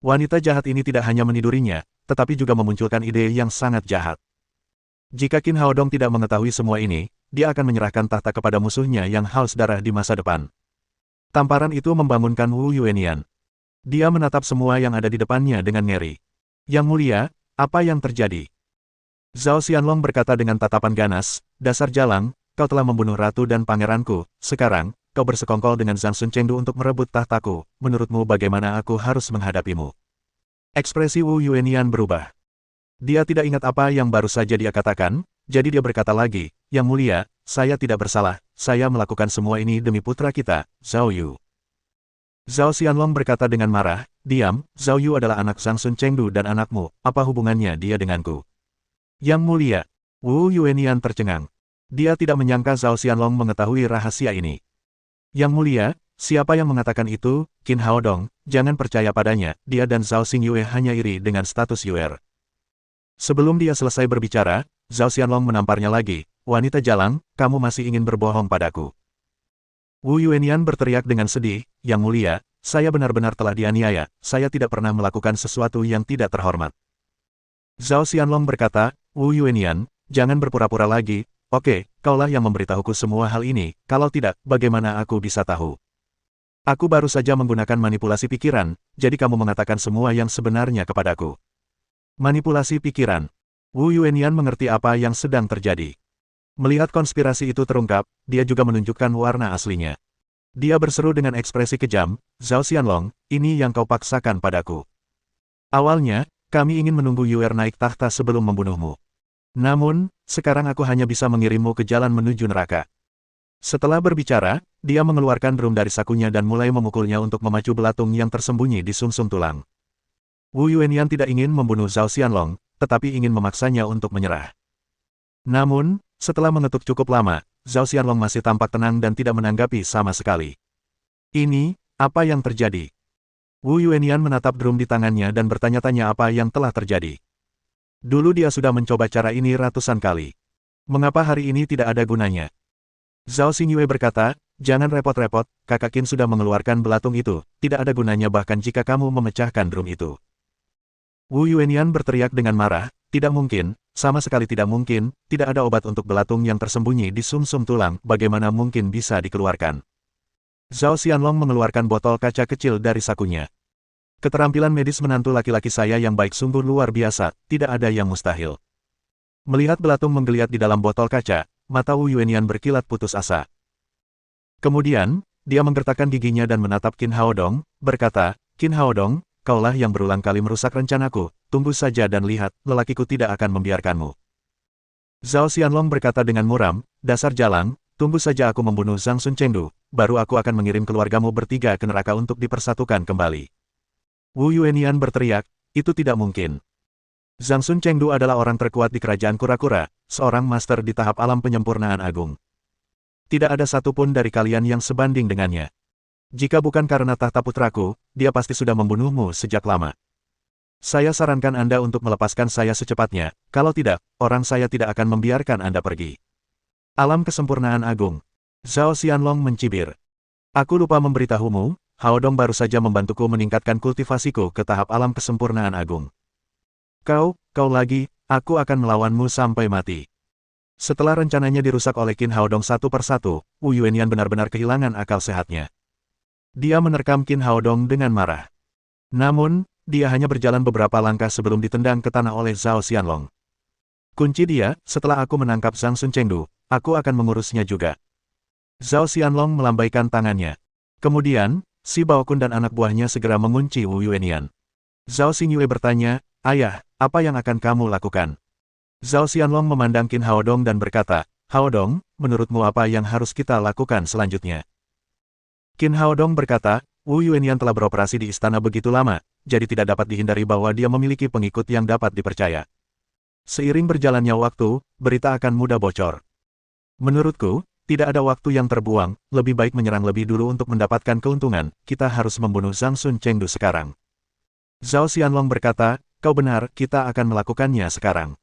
Wanita jahat ini tidak hanya menidurinya, tetapi juga memunculkan ide yang sangat jahat. Jika Qin Haodong tidak mengetahui semua ini, dia akan menyerahkan tahta kepada musuhnya yang haus darah di masa depan. Tamparan itu membangunkan Wu Yuanian. Dia menatap semua yang ada di depannya dengan ngeri. Yang Mulia, apa yang terjadi? Zhao Xianlong berkata dengan tatapan ganas, dasar jalang, kau telah membunuh ratu dan pangeranku, sekarang, kau bersekongkol dengan Zhang Sun Chengdu untuk merebut tahtaku, menurutmu bagaimana aku harus menghadapimu? Ekspresi Wu Yuanian berubah. Dia tidak ingat apa yang baru saja dia katakan, jadi dia berkata lagi, Yang Mulia, saya tidak bersalah, saya melakukan semua ini demi putra kita, Zhao Yu. Zhao Xianlong berkata dengan marah, diam, Zhao Yu adalah anak Zhang Sun Chengdu dan anakmu, apa hubungannya dia denganku? Yang Mulia, Wu Yuenian tercengang. Dia tidak menyangka Zhao Xianlong mengetahui rahasia ini. Yang Mulia, siapa yang mengatakan itu? Qin Haodong, jangan percaya padanya, dia dan Zhao Xingyue hanya iri dengan status Yuer. Sebelum dia selesai berbicara, Zhao Xianlong menamparnya lagi, wanita jalang, kamu masih ingin berbohong padaku. Wu Yuenian berteriak dengan sedih, Yang Mulia, saya benar-benar telah dianiaya, saya tidak pernah melakukan sesuatu yang tidak terhormat. Zhao Xianlong berkata, Wu Yuenian, jangan berpura-pura lagi, oke, kaulah yang memberitahuku semua hal ini, kalau tidak, bagaimana aku bisa tahu? Aku baru saja menggunakan manipulasi pikiran, jadi kamu mengatakan semua yang sebenarnya kepadaku. Manipulasi pikiran. Wu Yuenian mengerti apa yang sedang terjadi. Melihat konspirasi itu terungkap, dia juga menunjukkan warna aslinya. Dia berseru dengan ekspresi kejam, Zhao Xianlong, ini yang kau paksakan padaku. Awalnya, kami ingin menunggu Yuer naik tahta sebelum membunuhmu. Namun, sekarang aku hanya bisa mengirimmu ke jalan menuju neraka. Setelah berbicara, dia mengeluarkan drum dari sakunya dan mulai memukulnya untuk memacu belatung yang tersembunyi di sumsum tulang. Wu Yuenian tidak ingin membunuh Zhao Xianlong, tetapi ingin memaksanya untuk menyerah. Namun, setelah mengetuk cukup lama, Zhao Xianlong masih tampak tenang dan tidak menanggapi sama sekali. Ini, apa yang terjadi? Wu Yuenian menatap drum di tangannya dan bertanya-tanya apa yang telah terjadi. Dulu dia sudah mencoba cara ini ratusan kali. Mengapa hari ini tidak ada gunanya? Zhao Xingyue berkata, jangan repot-repot, kakak Qin sudah mengeluarkan belatung itu, tidak ada gunanya bahkan jika kamu memecahkan drum itu. Wu Yuenian berteriak dengan marah, tidak mungkin, sama sekali tidak mungkin, tidak ada obat untuk belatung yang tersembunyi di sumsum tulang, bagaimana mungkin bisa dikeluarkan. Zhao Xianlong mengeluarkan botol kaca kecil dari sakunya. Keterampilan medis menantu laki-laki saya yang baik sungguh luar biasa, tidak ada yang mustahil. Melihat belatung menggeliat di dalam botol kaca, mata Wu Yuenian berkilat putus asa. Kemudian, dia menggertakkan giginya dan menatap Qin Haodong, berkata, Qin Haodong, kaulah yang berulang kali merusak rencanaku, tunggu saja dan lihat, lelakiku tidak akan membiarkanmu. Zhao Xianlong berkata dengan muram, dasar jalang, tunggu saja aku membunuh Zhang Sun Chengdu, baru aku akan mengirim keluargamu bertiga ke neraka untuk dipersatukan kembali. Wu Yuenian berteriak, itu tidak mungkin. Zhang Sun Chengdu adalah orang terkuat di kerajaan kura-kura, seorang master di tahap alam penyempurnaan agung. Tidak ada satupun dari kalian yang sebanding dengannya. Jika bukan karena tahta putraku, dia pasti sudah membunuhmu sejak lama. Saya sarankan Anda untuk melepaskan saya secepatnya, kalau tidak, orang saya tidak akan membiarkan Anda pergi. Alam kesempurnaan agung. Zhao Xianlong mencibir. Aku lupa memberitahumu, Haodong baru saja membantuku meningkatkan kultivasiku ke tahap alam kesempurnaan agung. Kau lagi, aku akan melawanmu sampai mati. Setelah rencananya dirusak oleh Qin Haodong satu persatu, Wu Yuenian benar-benar kehilangan akal sehatnya. Dia menerkam Qin Haodong dengan marah. Namun, dia hanya berjalan beberapa langkah sebelum ditendang ke tanah oleh Zhao Xianlong. Kunci dia, setelah aku menangkap Zhang Sun Chengdu, aku akan mengurusnya juga. Zhao Xianlong melambaikan tangannya. Kemudian, si Baokun dan anak buahnya segera mengunci Wu Yuenian. Zhao Xingyue bertanya, ayah, apa yang akan kamu lakukan? Zhao Xianlong memandang Qin Haodong dan berkata, Haodong, menurutmu apa yang harus kita lakukan selanjutnya? Qin Haodong berkata, Wu Yuenian telah beroperasi di istana begitu lama, jadi tidak dapat dihindari bahwa dia memiliki pengikut yang dapat dipercaya. Seiring berjalannya waktu, berita akan mudah bocor. Menurutku, tidak ada waktu yang terbuang, lebih baik menyerang lebih dulu untuk mendapatkan keuntungan, kita harus membunuh Zhang Sun Chengdu sekarang. Zhao Xianlong berkata, kau benar, kita akan melakukannya sekarang.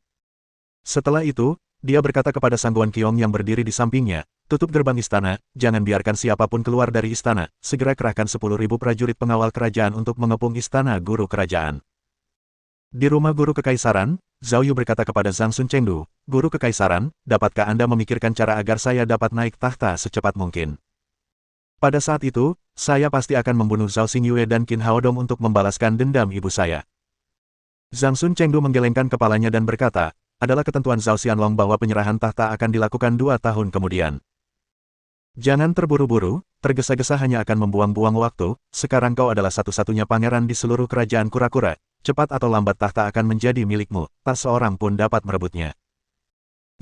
Setelah itu, dia berkata kepada Sangguan Qiong yang berdiri di sampingnya, tutup gerbang istana, jangan biarkan siapapun keluar dari istana, segera kerahkan 10.000 prajurit pengawal kerajaan untuk mengepung istana guru kerajaan. Di rumah guru kekaisaran, Zhao Yu berkata kepada Zhang Sun Chengdu, Guru kekaisaran, dapatkah Anda memikirkan cara agar saya dapat naik tahta secepat mungkin? Pada saat itu, saya pasti akan membunuh Zhao Xingyue dan Qin Haodong untuk membalaskan dendam ibu saya. Zhang Sun Chengdu menggelengkan kepalanya dan berkata, adalah ketentuan Zhao Xianlong bahwa penyerahan tahta akan dilakukan 2 tahun kemudian. Jangan terburu-buru, tergesa-gesa hanya akan membuang-buang waktu, sekarang kau adalah satu-satunya pangeran di seluruh kerajaan kura-kura, cepat atau lambat tahta akan menjadi milikmu, tak seorang pun dapat merebutnya.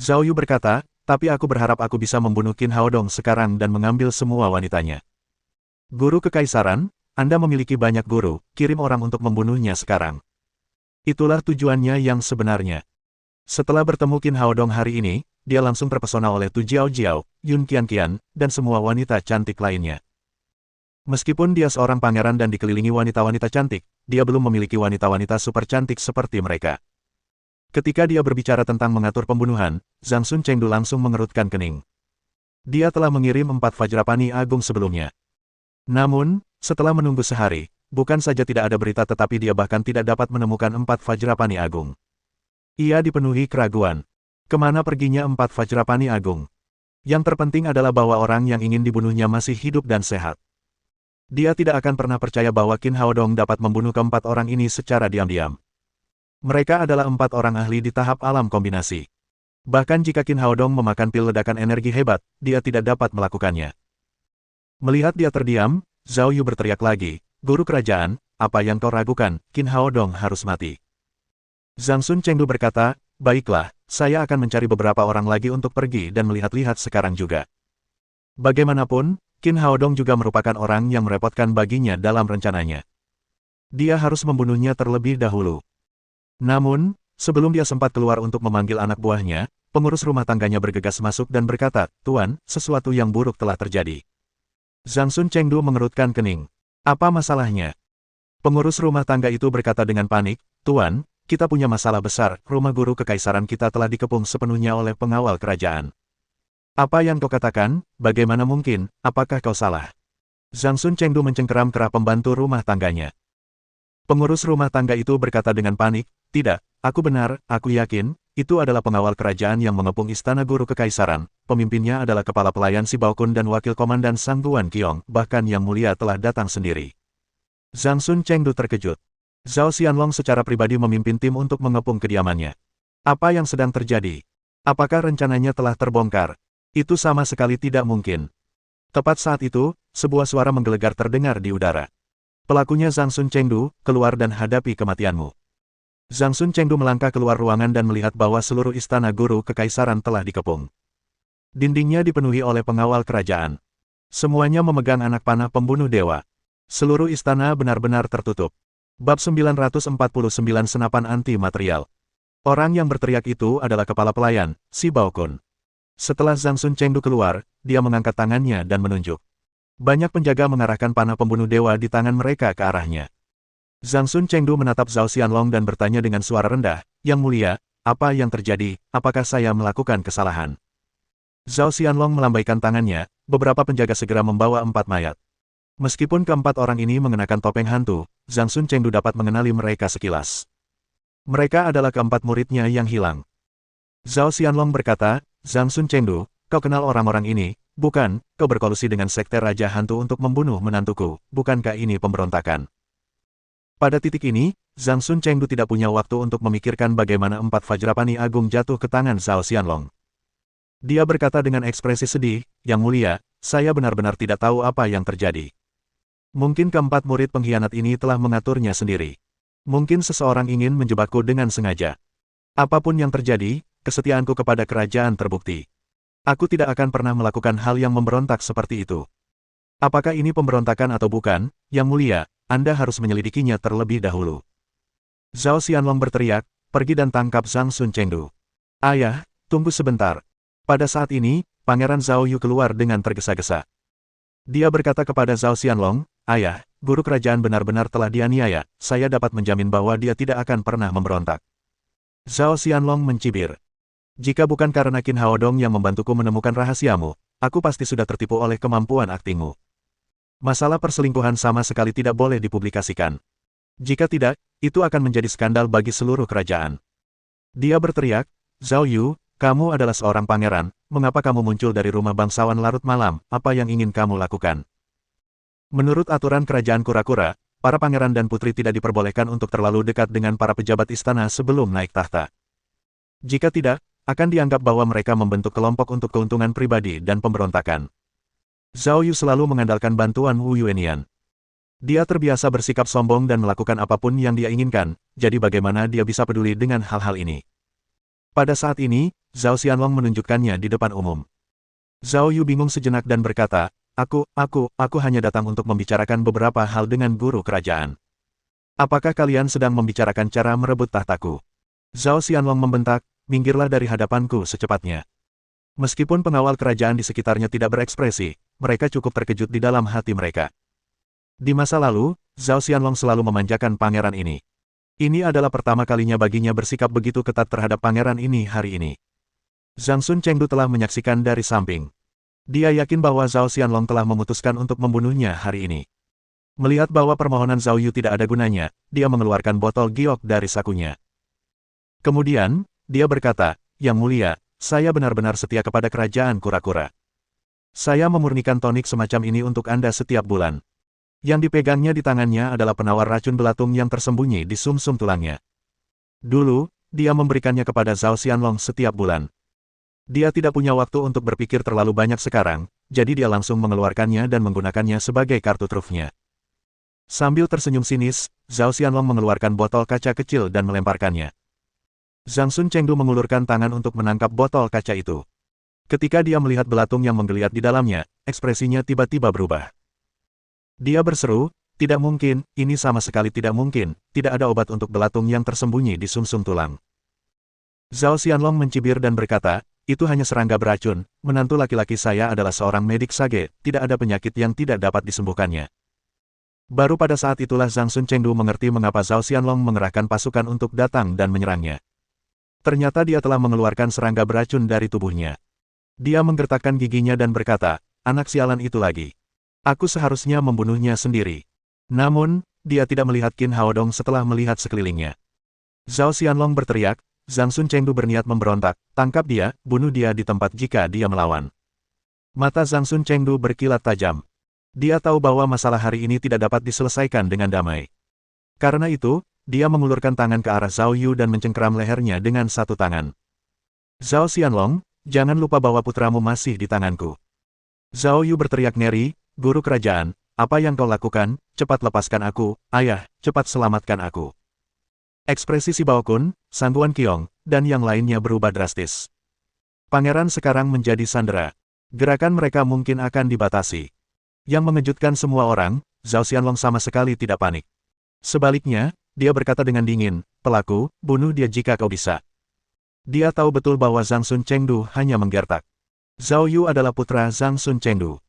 Zhao Yu berkata, tapi aku berharap aku bisa membunuh Qin Haodong sekarang dan mengambil semua wanitanya. Guru Kekaisaran, Anda memiliki banyak guru, kirim orang untuk membunuhnya sekarang. Itulah tujuannya yang sebenarnya. Setelah bertemu Qin Haodong hari ini, dia langsung terpesona oleh Tu Jiao Jiao, Yun Qianqian, dan semua wanita cantik lainnya. Meskipun dia seorang pangeran dan dikelilingi wanita-wanita cantik, dia belum memiliki wanita-wanita super cantik seperti mereka. Ketika dia berbicara tentang mengatur pembunuhan, Zhang Sun Chengdu langsung mengerutkan kening. Dia telah mengirim 4 Vajrapani Agung sebelumnya. Namun, setelah menunggu sehari, bukan saja tidak ada berita tetapi dia bahkan tidak dapat menemukan 4 Vajrapani Agung. Ia dipenuhi keraguan. Kemana perginya 4 Vajrapani Agung? Yang terpenting adalah bahwa orang yang ingin dibunuhnya masih hidup dan sehat. Dia tidak akan pernah percaya bahwa Qin Haodong dapat membunuh keempat orang ini secara diam-diam. Mereka adalah 4 orang ahli di tahap alam kombinasi. Bahkan jika Qin Haodong memakan pil ledakan energi hebat, dia tidak dapat melakukannya. Melihat dia terdiam, Zhao Yu berteriak lagi, "Guru kerajaan, apa yang kau ragukan, Qin Haodong harus mati." Zhang Sun Chengdu berkata, "Baiklah, saya akan mencari beberapa orang lagi untuk pergi dan melihat-lihat sekarang juga." Bagaimanapun, Qin Haodong juga merupakan orang yang merepotkan baginya dalam rencananya. Dia harus membunuhnya terlebih dahulu. Namun, sebelum dia sempat keluar untuk memanggil anak buahnya, pengurus rumah tangganya bergegas masuk dan berkata, "Tuan, sesuatu yang buruk telah terjadi." Zhang Sun Chengdu mengerutkan kening. "Apa masalahnya?" Pengurus rumah tangga itu berkata dengan panik, "Tuan, kita punya masalah besar, rumah guru kekaisaran kita telah dikepung sepenuhnya oleh pengawal kerajaan." "Apa yang kau katakan? Bagaimana mungkin? Apakah kau salah?" Zhang Sun Chengdu mencengkeram kerah pembantu rumah tangganya. Pengurus rumah tangga itu berkata dengan panik, "Tidak, aku benar, aku yakin, itu adalah pengawal kerajaan yang mengepung istana guru kekaisaran. Pemimpinnya adalah kepala pelayan Si Baokun dan wakil komandan Sang Guan Qiong, bahkan Yang Mulia telah datang sendiri." Zhang Sun Chengdu terkejut. Zhao Xianlong secara pribadi memimpin tim untuk mengepung kediamannya. Apa yang sedang terjadi? Apakah rencananya telah terbongkar? Itu sama sekali tidak mungkin. Tepat saat itu, sebuah suara menggelegar terdengar di udara. "Pelakunya Zhang Sun Chengdu, keluar dan hadapi kematianmu." Zhang Sun Chengdu melangkah keluar ruangan dan melihat bahwa seluruh istana guru kekaisaran telah dikepung. Dindingnya dipenuhi oleh pengawal kerajaan. Semuanya memegang anak panah pembunuh dewa. Seluruh istana benar-benar tertutup. Bab 949 Senapan Anti-Material. Orang yang berteriak itu adalah kepala pelayan, Si Baokun. Setelah Zhang Sun Chengdu keluar, dia mengangkat tangannya dan menunjuk. Banyak penjaga mengarahkan panah pembunuh dewa di tangan mereka ke arahnya. Zhang Sun Chengdu menatap Zhao Xianlong dan bertanya dengan suara rendah, "Yang mulia, apa yang terjadi? Apakah saya melakukan kesalahan?" Zhao Xianlong melambaikan tangannya, beberapa penjaga segera membawa 4 mayat. Meskipun keempat orang ini mengenakan topeng hantu, Zhang Sun Chengdu dapat mengenali mereka sekilas. Mereka adalah keempat muridnya yang hilang. Zhao Xianlong berkata, "Zhang Sun Chengdu, kau kenal orang-orang ini, bukan? Kau berkolusi dengan sekte Raja Hantu untuk membunuh menantuku, bukankah ini pemberontakan?" Pada titik ini, Zhang Sun Chengdu tidak punya waktu untuk memikirkan bagaimana 4 Vajrapani Agung jatuh ke tangan Zhao Xianlong. Dia berkata dengan ekspresi sedih, "Yang mulia, saya benar-benar tidak tahu apa yang terjadi. Mungkin keempat murid pengkhianat ini telah mengaturnya sendiri. Mungkin seseorang ingin menjebakku dengan sengaja. Apapun yang terjadi, kesetiaanku kepada kerajaan terbukti. Aku tidak akan pernah melakukan hal yang memberontak seperti itu. Apakah ini pemberontakan atau bukan, Yang mulia, Anda harus menyelidikinya terlebih dahulu." Zhao Xianlong berteriak, "Pergi dan tangkap Zhang Sun Chengdu." "Ayah, tunggu sebentar." Pada saat ini, Pangeran Zhao Yu keluar dengan tergesa-gesa. Dia berkata kepada Zhao Xianlong, "Ayah, guru kerajaan benar-benar telah dianiaya, saya dapat menjamin bahwa dia tidak akan pernah memberontak." Zhao Xianlong mencibir. "Jika bukan karena Qin Haodong yang membantuku menemukan rahasiamu, aku pasti sudah tertipu oleh kemampuan aktingmu. Masalah perselingkuhan sama sekali tidak boleh dipublikasikan. Jika tidak, itu akan menjadi skandal bagi seluruh kerajaan." Dia berteriak, "Zhao Yu, kamu adalah seorang pangeran, mengapa kamu muncul dari rumah bangsawan larut malam, apa yang ingin kamu lakukan?" Menurut aturan kerajaan kura-kura, para pangeran dan putri tidak diperbolehkan untuk terlalu dekat dengan para pejabat istana sebelum naik tahta. Jika tidak, akan dianggap bahwa mereka membentuk kelompok untuk keuntungan pribadi dan pemberontakan. Zhao Yu selalu mengandalkan bantuan Wu Yuenian. Dia terbiasa bersikap sombong dan melakukan apapun yang dia inginkan, jadi bagaimana dia bisa peduli dengan hal-hal ini? Pada saat ini, Zhao Xianlong menunjukkannya di depan umum. Zhao Yu bingung sejenak dan berkata, aku hanya datang untuk membicarakan beberapa hal dengan guru kerajaan. Apakah kalian sedang membicarakan cara merebut tahtaku? Zhao Xianlong membentak, minggirlah dari hadapanku secepatnya. Meskipun pengawal kerajaan di sekitarnya tidak berekspresi, mereka cukup terkejut di dalam hati mereka. Di masa lalu, Zhao Xianlong selalu memanjakan pangeran ini. Ini adalah pertama kalinya baginya bersikap begitu ketat terhadap pangeran ini hari ini. Zhang Sun Chengdu telah menyaksikan dari samping. Dia yakin bahwa Zhao Xianlong telah memutuskan untuk membunuhnya hari ini. Melihat bahwa permohonan Zhao Yu tidak ada gunanya, dia mengeluarkan botol giok dari sakunya. Kemudian, dia berkata, Yang Mulia, saya benar-benar setia kepada kerajaan kura-kura. Saya memurnikan tonik semacam ini untuk Anda setiap bulan. Yang dipegangnya di tangannya adalah penawar racun belatung yang tersembunyi di sumsum tulangnya. Dulu, dia memberikannya kepada Zhao Xianlong setiap bulan. Dia tidak punya waktu untuk berpikir terlalu banyak sekarang, jadi dia langsung mengeluarkannya dan menggunakannya sebagai kartu trufnya. Sambil tersenyum sinis, Zhao Xianlong mengeluarkan botol kaca kecil dan melemparkannya. Zhang Sun Chengdu mengulurkan tangan untuk menangkap botol kaca itu. Ketika dia melihat belatung yang menggeliat di dalamnya, ekspresinya tiba-tiba berubah. Dia berseru, tidak mungkin, ini sama sekali tidak mungkin, tidak ada obat untuk belatung yang tersembunyi di sumsum tulang. Zhao Xianlong mencibir dan berkata, itu hanya serangga beracun, menantu laki-laki saya adalah seorang medik sage, tidak ada penyakit yang tidak dapat disembuhkannya. Baru pada saat itulah Zhang Sun Chengdu mengerti mengapa Zhao Xianlong mengerahkan pasukan untuk datang dan menyerangnya. Ternyata dia telah mengeluarkan serangga beracun dari tubuhnya. Dia menggertakkan giginya dan berkata, anak sialan itu lagi. Aku seharusnya membunuhnya sendiri. Namun, dia tidak melihat Qin Haodong setelah melihat sekelilingnya. Zhao Xianlong berteriak, Zhang Sun Chengdu berniat memberontak, tangkap dia, bunuh dia di tempat jika dia melawan. Mata Zhang Sun Chengdu berkilat tajam. Dia tahu bahwa masalah hari ini tidak dapat diselesaikan dengan damai. Karena itu, dia mengulurkan tangan ke arah Zhao Yu dan mencengkeram lehernya dengan satu tangan. Zhao Xianlong, jangan lupa bahwa putramu masih di tanganku. Zhao Yu berteriak ngeri, Guru kerajaan, apa yang kau lakukan? Cepat lepaskan aku, ayah, cepat selamatkan aku. Ekspresi si Baokun, Sanguan Qiong, dan yang lainnya berubah drastis. Pangeran sekarang menjadi sandera. Gerakan mereka mungkin akan dibatasi. Yang mengejutkan semua orang, Zhao Xianlong sama sekali tidak panik. Sebaliknya, dia berkata dengan dingin, pelaku, bunuh dia jika kau bisa. Dia tahu betul bahwa Zhang Sun Chengdu hanya menggertak. Zhao Yu adalah putra Zhang Sun Chengdu.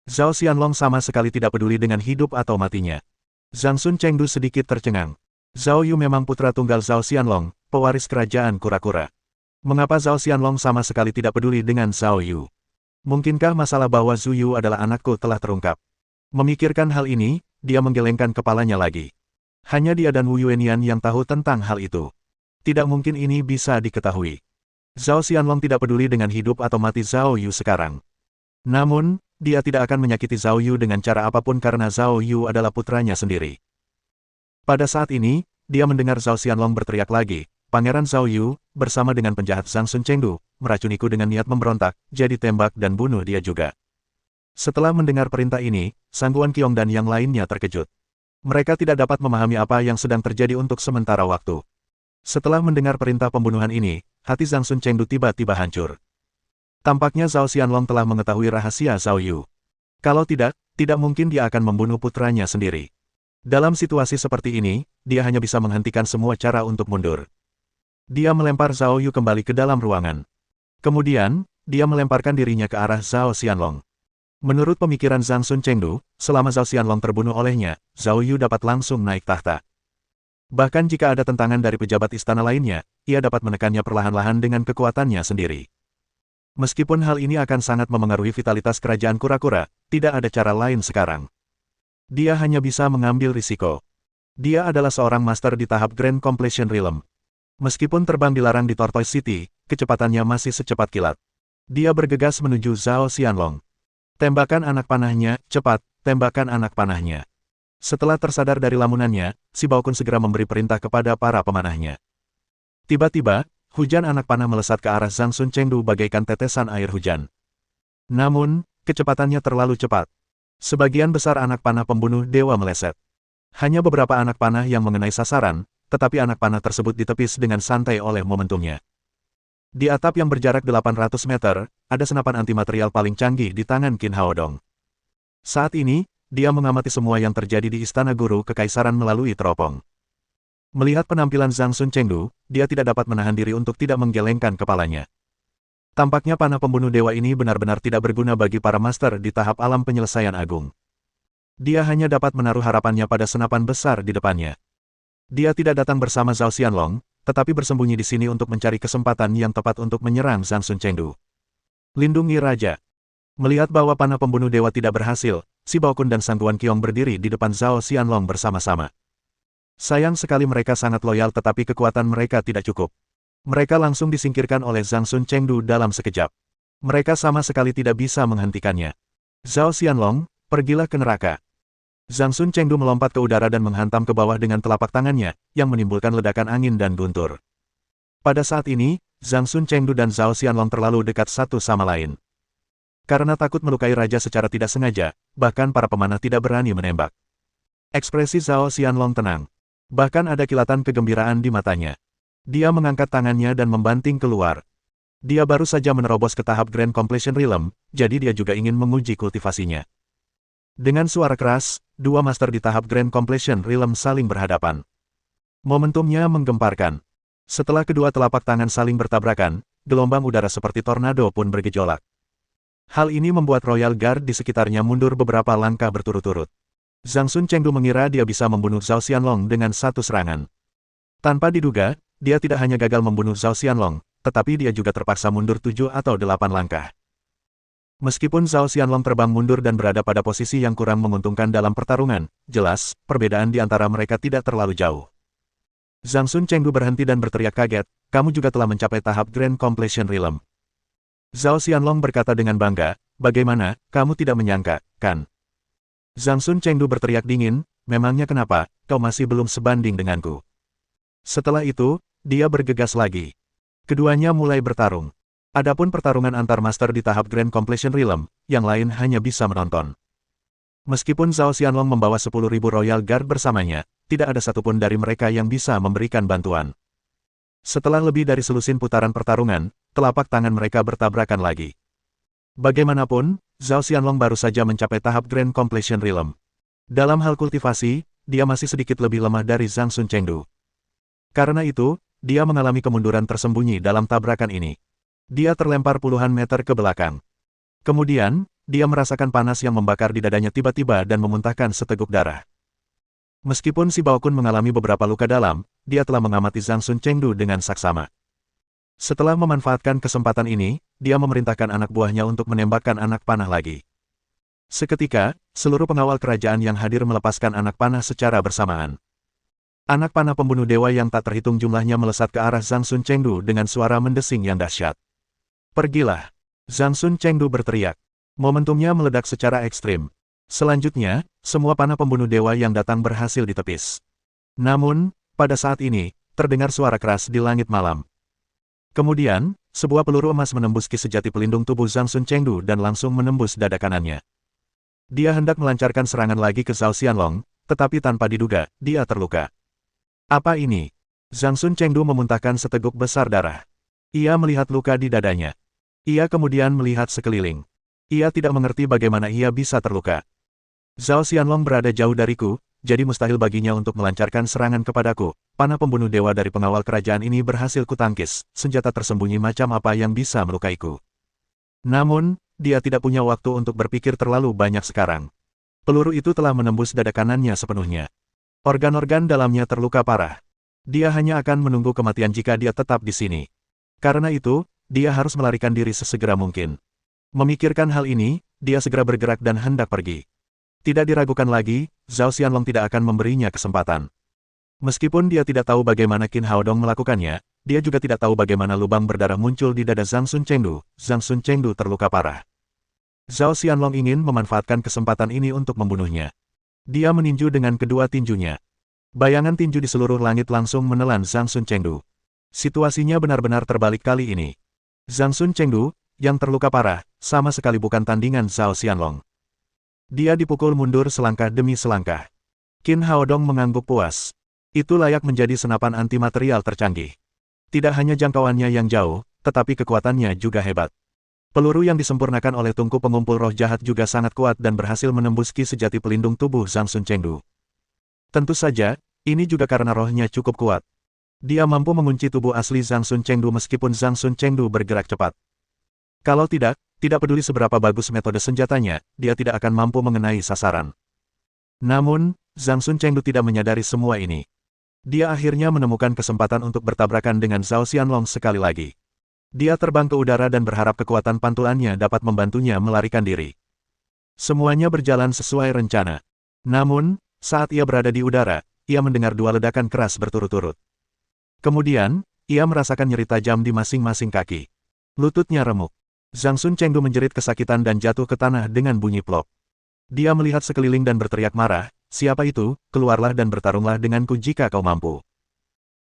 Zhao Xianlong sama sekali tidak peduli dengan hidup atau matinya. Zhang Sun Chengdu sedikit tercengang. Zhao Yu memang putra tunggal Zhao Xianlong, pewaris kerajaan kura-kura. Mengapa Zhao Xianlong sama sekali tidak peduli dengan Zhao Yu? Mungkinkah masalah bahwa Zhu Yu adalah anakku telah terungkap? Memikirkan hal ini, dia menggelengkan kepalanya lagi. Hanya dia dan Wu Yuenian yang tahu tentang hal itu. Tidak mungkin ini bisa diketahui. Zhao Xianlong tidak peduli dengan hidup atau mati Zhao Yu sekarang. Namun, dia tidak akan menyakiti Zhao Yu dengan cara apapun karena Zhao Yu adalah putranya sendiri. Pada saat ini, dia mendengar Zhao Xianlong berteriak lagi, Pangeran Zhao Yu, bersama dengan penjahat Zhang Sun Chengdu, meracuniku dengan niat memberontak, jadi tembak dan bunuh dia juga. Setelah mendengar perintah ini, Sanguan Qiong dan yang lainnya terkejut. Mereka tidak dapat memahami apa yang sedang terjadi untuk sementara waktu. Setelah mendengar perintah pembunuhan ini, hati Zhang Sun Chengdu tiba-tiba hancur. Tampaknya Zhao Xianlong telah mengetahui rahasia Zhao Yu. Kalau tidak mungkin dia akan membunuh putranya sendiri. Dalam situasi seperti ini, dia hanya bisa menghentikan semua cara untuk mundur. Dia melempar Zhao Yu kembali ke dalam ruangan. Kemudian, dia melemparkan dirinya ke arah Zhao Xianlong. Menurut pemikiran Zhang Sun Chengdu, selama Zhao Xianlong terbunuh olehnya, Zhao Yu dapat langsung naik tahta. Bahkan jika ada tentangan dari pejabat istana lainnya, ia dapat menekannya perlahan-lahan dengan kekuatannya sendiri. Meskipun hal ini akan sangat memengaruhi vitalitas kerajaan kura-kura, tidak ada cara lain sekarang. Dia hanya bisa mengambil risiko. Dia adalah seorang master di tahap Grand Completion Realm. Meskipun terbang dilarang di Tortoise City, kecepatannya masih secepat kilat. Dia bergegas menuju Zhao Xianlong. Tembakan anak panahnya, cepat, tembakan anak panahnya. Setelah tersadar dari lamunannya, si Baokun segera memberi perintah kepada para pemanahnya. Tiba-tiba, hujan anak panah melesat ke arah Zhang Sun Chengdu bagaikan tetesan air hujan. Namun, kecepatannya terlalu cepat. Sebagian besar anak panah pembunuh dewa meleset. Hanya beberapa anak panah yang mengenai sasaran, tetapi anak panah tersebut ditepis dengan santai oleh momentumnya. Di atap yang berjarak 800 meter, ada senapan antimaterial paling canggih di tangan Qin Haodong. Saat ini, dia mengamati semua yang terjadi di Istana Guru Kekaisaran melalui teropong. Melihat penampilan Zhang Sun Chengdu, dia tidak dapat menahan diri untuk tidak menggelengkan kepalanya. Tampaknya panah pembunuh dewa ini benar-benar tidak berguna bagi para master di tahap alam penyelesaian agung. Dia hanya dapat menaruh harapannya pada senapan besar di depannya. Dia tidak datang bersama Zhao Xianlong, tetapi bersembunyi di sini untuk mencari kesempatan yang tepat untuk menyerang Zhang Sun Chengdu. Lindungi Raja. Melihat bahwa panah pembunuh dewa tidak berhasil, Si Baokun dan Sang Tuan Qiong berdiri di depan Zhao Xianlong bersama-sama. Sayang sekali mereka sangat loyal tetapi kekuatan mereka tidak cukup. Mereka langsung disingkirkan oleh Zhang Sun Chengdu dalam sekejap. Mereka sama sekali tidak bisa menghentikannya. Zhao Xianlong, pergilah ke neraka. Zhang Sun Chengdu melompat ke udara dan menghantam ke bawah dengan telapak tangannya, yang menimbulkan ledakan angin dan guntur. Pada saat ini, Zhang Sun Chengdu dan Zhao Xianlong terlalu dekat satu sama lain. Karena takut melukai raja secara tidak sengaja, bahkan para pemanah tidak berani menembak. Ekspresi Zhao Xianlong tenang. Bahkan ada kilatan kegembiraan di matanya. Dia mengangkat tangannya dan membanting keluar. Dia baru saja menerobos ke tahap Grand Completion Realm, jadi dia juga ingin menguji kultivasinya. Dengan suara keras, dua master di tahap Grand Completion Realm saling berhadapan. Momentumnya menggemparkan. Setelah kedua telapak tangan saling bertabrakan, gelombang udara seperti tornado pun bergejolak. Hal ini membuat Royal Guard di sekitarnya mundur beberapa langkah berturut-turut. Zhang Sun Chengdu mengira dia bisa membunuh Zhao Xianlong dengan satu serangan. Tanpa diduga, dia tidak hanya gagal membunuh Zhao Xianlong, tetapi dia juga terpaksa mundur 7 atau 8 langkah. Meskipun Zhao Xianlong terbang mundur dan berada pada posisi yang kurang menguntungkan dalam pertarungan, jelas, perbedaan di antara mereka tidak terlalu jauh. Zhang Sun Chengdu berhenti dan berteriak kaget, kamu juga telah mencapai tahap Grand Completion Realm. Zhao Xianlong berkata dengan bangga, bagaimana, kamu tidak menyangka, kan? Zhang Sun Chengdu berteriak dingin, memangnya kenapa, kau masih belum sebanding denganku. Setelah itu, dia bergegas lagi. Keduanya mulai bertarung. Adapun pertarungan antar master di tahap Grand Completion Realm, yang lain hanya bisa menonton. Meskipun Zhao Xianlong membawa 10.000 Royal Guard bersamanya, tidak ada satupun dari mereka yang bisa memberikan bantuan. Setelah lebih dari selusin putaran pertarungan, telapak tangan mereka bertabrakan lagi. Bagaimanapun, Zhao Xianlong baru saja mencapai tahap Grand Completion Realm. Dalam hal kultivasi, dia masih sedikit lebih lemah dari Zhang Sun Chengdu. Karena itu, dia mengalami kemunduran tersembunyi dalam tabrakan ini. Dia terlempar puluhan meter ke belakang. Kemudian, dia merasakan panas yang membakar di dadanya tiba-tiba dan memuntahkan seteguk darah. Meskipun Si Baokun mengalami beberapa luka dalam, dia telah mengamati Zhang Sun Chengdu dengan saksama. Setelah memanfaatkan kesempatan ini, dia memerintahkan anak buahnya untuk menembakkan anak panah lagi. Seketika, seluruh pengawal kerajaan yang hadir melepaskan anak panah secara bersamaan. Anak panah pembunuh dewa yang tak terhitung jumlahnya melesat ke arah Zhang Sun Chengdu dengan suara mendesing yang dahsyat. Pergilah! Zhang Sun Chengdu berteriak. Momentumnya meledak secara ekstrim. Selanjutnya, semua panah pembunuh dewa yang datang berhasil ditepis. Namun, pada saat ini, terdengar suara keras di langit malam. Kemudian, sebuah peluru emas menembus ki sejati pelindung tubuh Zhang Sun Chengdu dan langsung menembus dada kanannya. Dia hendak melancarkan serangan lagi ke Zhao Xianlong, tetapi tanpa diduga, dia terluka. Apa ini? Zhang Sun Chengdu memuntahkan seteguk besar darah. Ia melihat luka di dadanya. Ia kemudian melihat sekeliling. Ia tidak mengerti bagaimana ia bisa terluka. Zhao Xianlong berada jauh dariku, jadi mustahil baginya untuk melancarkan serangan kepadaku. Panah pembunuh dewa dari pengawal kerajaan ini berhasil kutangkis, senjata tersembunyi macam apa yang bisa melukaiku. Namun, dia tidak punya waktu untuk berpikir terlalu banyak sekarang. Peluru itu telah menembus dada kanannya sepenuhnya. Organ-organ dalamnya terluka parah. Dia hanya akan menunggu kematian jika dia tetap di sini. Karena itu, dia harus melarikan diri sesegera mungkin. Memikirkan hal ini, dia segera bergerak dan hendak pergi. Tidak diragukan lagi, Zhao Xianlong tidak akan memberinya kesempatan. Meskipun dia tidak tahu bagaimana Qin Haodong melakukannya, dia juga tidak tahu bagaimana lubang berdarah muncul di dada Zhang Sun Chengdu. Zhang Sun Chengdu terluka parah. Zhao Xianlong ingin memanfaatkan kesempatan ini untuk membunuhnya. Dia meninju dengan kedua tinjunya. Bayangan tinju di seluruh langit langsung menelan Zhang Sun Chengdu. Situasinya benar-benar terbalik kali ini. Zhang Sun Chengdu, yang terluka parah, sama sekali bukan tandingan Zhao Xianlong. Dia dipukul mundur selangkah demi selangkah. Qin Haodong mengangguk puas. Itu layak menjadi senapan antimaterial tercanggih. Tidak hanya jangkauannya yang jauh, tetapi kekuatannya juga hebat. Peluru yang disempurnakan oleh tungku pengumpul roh jahat juga sangat kuat dan berhasil menembus ki sejati pelindung tubuh Zhang Sun Chengdu. Tentu saja, ini juga karena rohnya cukup kuat. Dia mampu mengunci tubuh asli Zhang Sun Chengdu meskipun Zhang Sun Chengdu bergerak cepat. Kalau tidak peduli seberapa bagus metode senjatanya, dia tidak akan mampu mengenai sasaran. Namun, Zhang Sun Chengdu tidak menyadari semua ini. Dia akhirnya menemukan kesempatan untuk bertabrakan dengan Zhao Xianlong sekali lagi. Dia terbang ke udara dan berharap kekuatan pantulannya dapat membantunya melarikan diri. Semuanya berjalan sesuai rencana. Namun, saat ia berada di udara, ia mendengar dua ledakan keras berturut-turut. Kemudian, ia merasakan nyeri tajam di masing-masing kaki. Lututnya remuk. Zhang Sun Chengdu menjerit kesakitan dan jatuh ke tanah dengan bunyi plop. Dia melihat sekeliling dan berteriak marah, "Siapa itu? Keluarlah dan bertarunglah denganku jika kau mampu."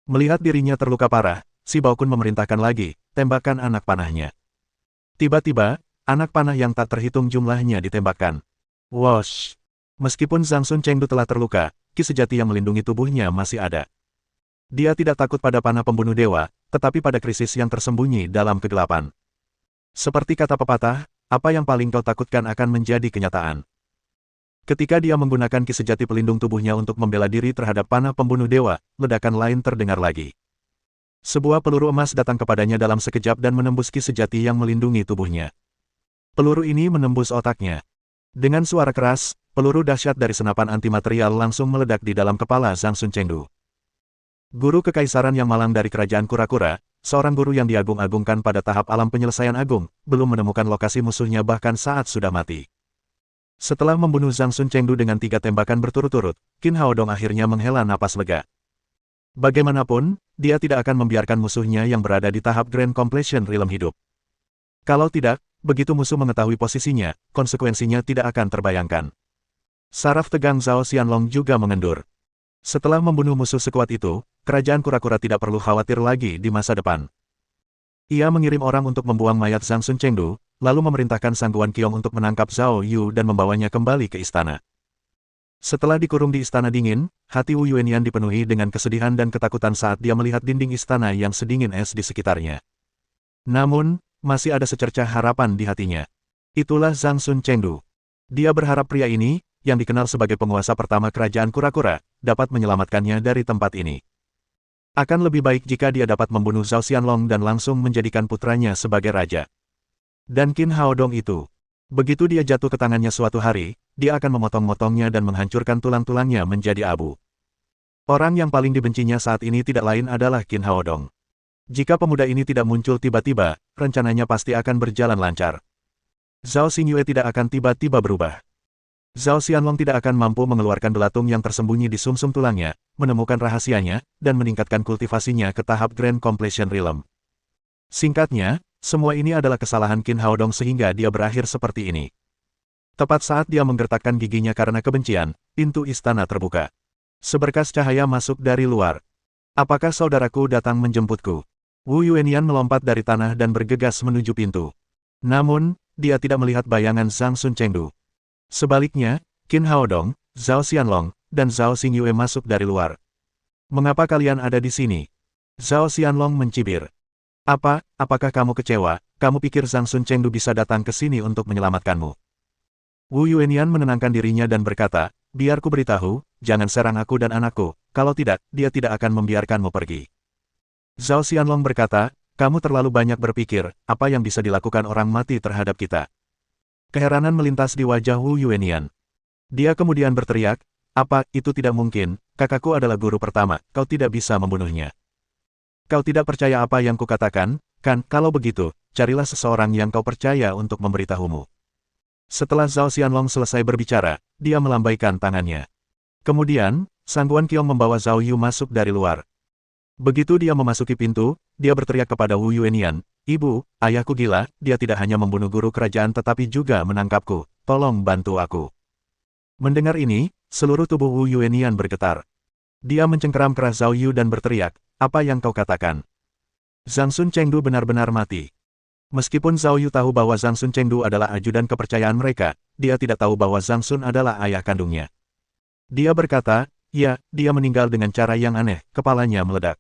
Melihat dirinya terluka parah, si Baokun memerintahkan lagi, "Tembakkan anak panahnya." Tiba-tiba, anak panah yang tak terhitung jumlahnya ditembakkan. Wosh! Meskipun Zhang Sun Chengdu telah terluka, ki sejati yang melindungi tubuhnya masih ada. Dia tidak takut pada panah pembunuh dewa, tetapi pada krisis yang tersembunyi dalam kegelapan. Seperti kata pepatah, apa yang paling kau takutkan akan menjadi kenyataan. Ketika dia menggunakan ki sejati pelindung tubuhnya untuk membela diri terhadap panah pembunuh dewa, ledakan lain terdengar lagi. Sebuah peluru emas datang kepadanya dalam sekejap dan menembus ki sejati yang melindungi tubuhnya. Peluru ini menembus otaknya. Dengan suara keras, peluru dahsyat dari senapan antimaterial langsung meledak di dalam kepala Zhang Sun Chengdu. Guru kekaisaran yang malang dari kerajaan kura-kura, seorang guru yang diagung-agungkan pada tahap alam penyelesaian agung, belum menemukan lokasi musuhnya bahkan saat sudah mati. Setelah membunuh Zhang Sun Chengdu dengan 3 tembakan berturut-turut, Qin Haodong akhirnya menghela napas lega. Bagaimanapun, dia tidak akan membiarkan musuhnya yang berada di tahap Grand Completion Realm hidup. Kalau tidak, begitu musuh mengetahui posisinya, konsekuensinya tidak akan terbayangkan. Saraf tegang Zhao Xianlong juga mengendur. Setelah membunuh musuh sekuat itu, kerajaan kura-kura tidak perlu khawatir lagi di masa depan. Ia mengirim orang untuk membuang mayat Zhang Sun Chengdu, lalu memerintahkan Sangguan Qiong untuk menangkap Zhao Yu dan membawanya kembali ke istana. Setelah dikurung di istana dingin, hati Wu Yuanian dipenuhi dengan kesedihan dan ketakutan saat dia melihat dinding istana yang sedingin es di sekitarnya. Namun, masih ada secercah harapan di hatinya. Itulah Zhang Sun Chengdu. Dia berharap pria ini, yang dikenal sebagai penguasa pertama kerajaan kura-kura, dapat menyelamatkannya dari tempat ini. Akan lebih baik jika dia dapat membunuh Zhao Xianlong dan langsung menjadikan putranya sebagai raja. Dan Qin Haodong itu, begitu dia jatuh ke tangannya suatu hari, dia akan memotong-motongnya dan menghancurkan tulang-tulangnya menjadi abu. Orang yang paling dibencinya saat ini tidak lain adalah Qin Haodong. Jika pemuda ini tidak muncul tiba-tiba, rencananya pasti akan berjalan lancar. Zhao Xingyue tidak akan tiba-tiba berubah. Zhao Xianlong tidak akan mampu mengeluarkan belatung yang tersembunyi di sumsum tulangnya, menemukan rahasianya, dan meningkatkan kultivasinya ke tahap Grand Completion Realm. Singkatnya, semua ini adalah kesalahan Qin Haodong sehingga dia berakhir seperti ini. Tepat saat dia menggertakkan giginya karena kebencian, pintu istana terbuka. Seberkas cahaya masuk dari luar. "Apakah saudaraku datang menjemputku?" Wu Yuanian melompat dari tanah dan bergegas menuju pintu. Namun, dia tidak melihat bayangan Zhang Sun Chengdu. Sebaliknya, Qin Haodong, Zhao Xianlong, dan Zhao Xingyue masuk dari luar. "Mengapa kalian ada di sini?" Zhao Xianlong mencibir. Apakah kamu kecewa? Kamu pikir Zhang Sun Chengdu bisa datang ke sini untuk menyelamatkanmu?" Wu Yuanian menenangkan dirinya dan berkata, "Biar ku beritahu, jangan serang aku dan anakku, kalau tidak, dia tidak akan membiarkanmu pergi." Zhao Xianlong berkata, "Kamu terlalu banyak berpikir, apa yang bisa dilakukan orang mati terhadap kita?" Keheranan melintas di wajah Wu Yuanian. Dia kemudian berteriak, "Apa, itu tidak mungkin, kakakku adalah guru pertama, kau tidak bisa membunuhnya. Kau tidak percaya apa yang kukatakan, kan? Kalau begitu, carilah seseorang yang kau percaya untuk memberitahumu." Setelah Zhao Xianlong selesai berbicara, dia melambaikan tangannya. Kemudian, Sangguan Qiong membawa Zhao Yu masuk dari luar. Begitu dia memasuki pintu, dia berteriak kepada Wu Yuanian, "Ibu, ayahku gila, dia tidak hanya membunuh guru kerajaan tetapi juga menangkapku, tolong bantu aku." Mendengar ini, seluruh tubuh Wu Yuanian bergetar. Dia mencengkeram keras Zhao Yu dan berteriak, "Apa yang kau katakan? Zhang Sun Chengdu benar-benar mati." Meskipun Zhao Yu tahu bahwa Zhang Sun Chengdu adalah ajudan kepercayaan mereka, dia tidak tahu bahwa Zhang Sun adalah ayah kandungnya. Dia berkata, "Ya, dia meninggal dengan cara yang aneh," kepalanya meledak.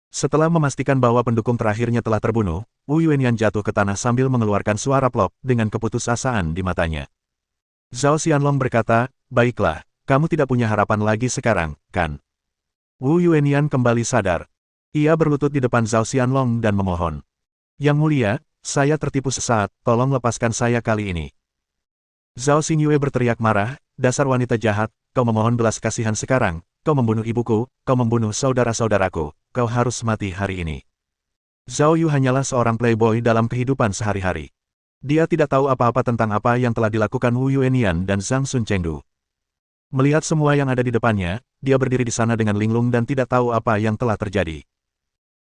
Setelah memastikan bahwa pendukung terakhirnya telah terbunuh, Wu Yuanian jatuh ke tanah sambil mengeluarkan suara plop dengan keputusasaan di matanya. Zhao Xianlong berkata, "Baiklah, kamu tidak punya harapan lagi sekarang, kan?" Wu Yuanian kembali sadar. Ia berlutut di depan Zhao Xianlong dan memohon. "Yang mulia, saya tertipu sesaat, tolong lepaskan saya kali ini." Zhao Xingyue berteriak marah, "Dasar wanita jahat, kau memohon belas kasihan sekarang, kau membunuh ibuku, kau membunuh saudara-saudaraku, kau harus mati hari ini." Zhao Yu hanyalah seorang playboy dalam kehidupan sehari-hari. Dia tidak tahu apa-apa tentang apa yang telah dilakukan Wu Yuanian dan Zhang Sun Chengdu. Melihat semua yang ada di depannya, dia berdiri di sana dengan linglung dan tidak tahu apa yang telah terjadi.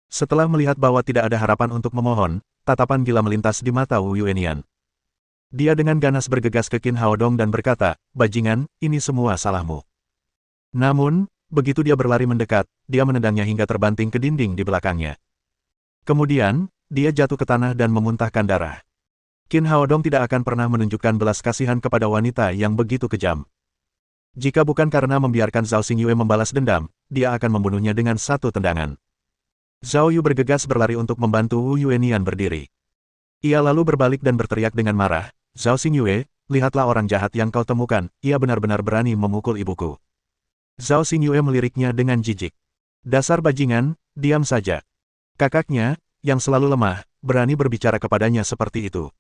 Setelah melihat bahwa tidak ada harapan untuk memohon, tatapan gila melintas di mata Wu Yuanian. Dia dengan ganas bergegas ke Qin Haodong dan berkata, "Bajingan, ini semua salahmu." Namun, begitu dia berlari mendekat, dia menendangnya hingga terbanting ke dinding di belakangnya. Kemudian, dia jatuh ke tanah dan memuntahkan darah. Qin Haodong tidak akan pernah menunjukkan belas kasihan kepada wanita yang begitu kejam. Jika bukan karena membiarkan Zhao Xingyue membalas dendam, dia akan membunuhnya dengan satu tendangan. Zhao Yu bergegas berlari untuk membantu Wu Yuanian berdiri. Ia lalu berbalik dan berteriak dengan marah, "Zhao Xingyue, lihatlah orang jahat yang kau temukan, ia benar-benar berani memukul ibuku." Zhao Xingyue meliriknya dengan jijik. "Dasar bajingan, diam saja." Kakaknya, yang selalu lemah, berani berbicara kepadanya seperti itu.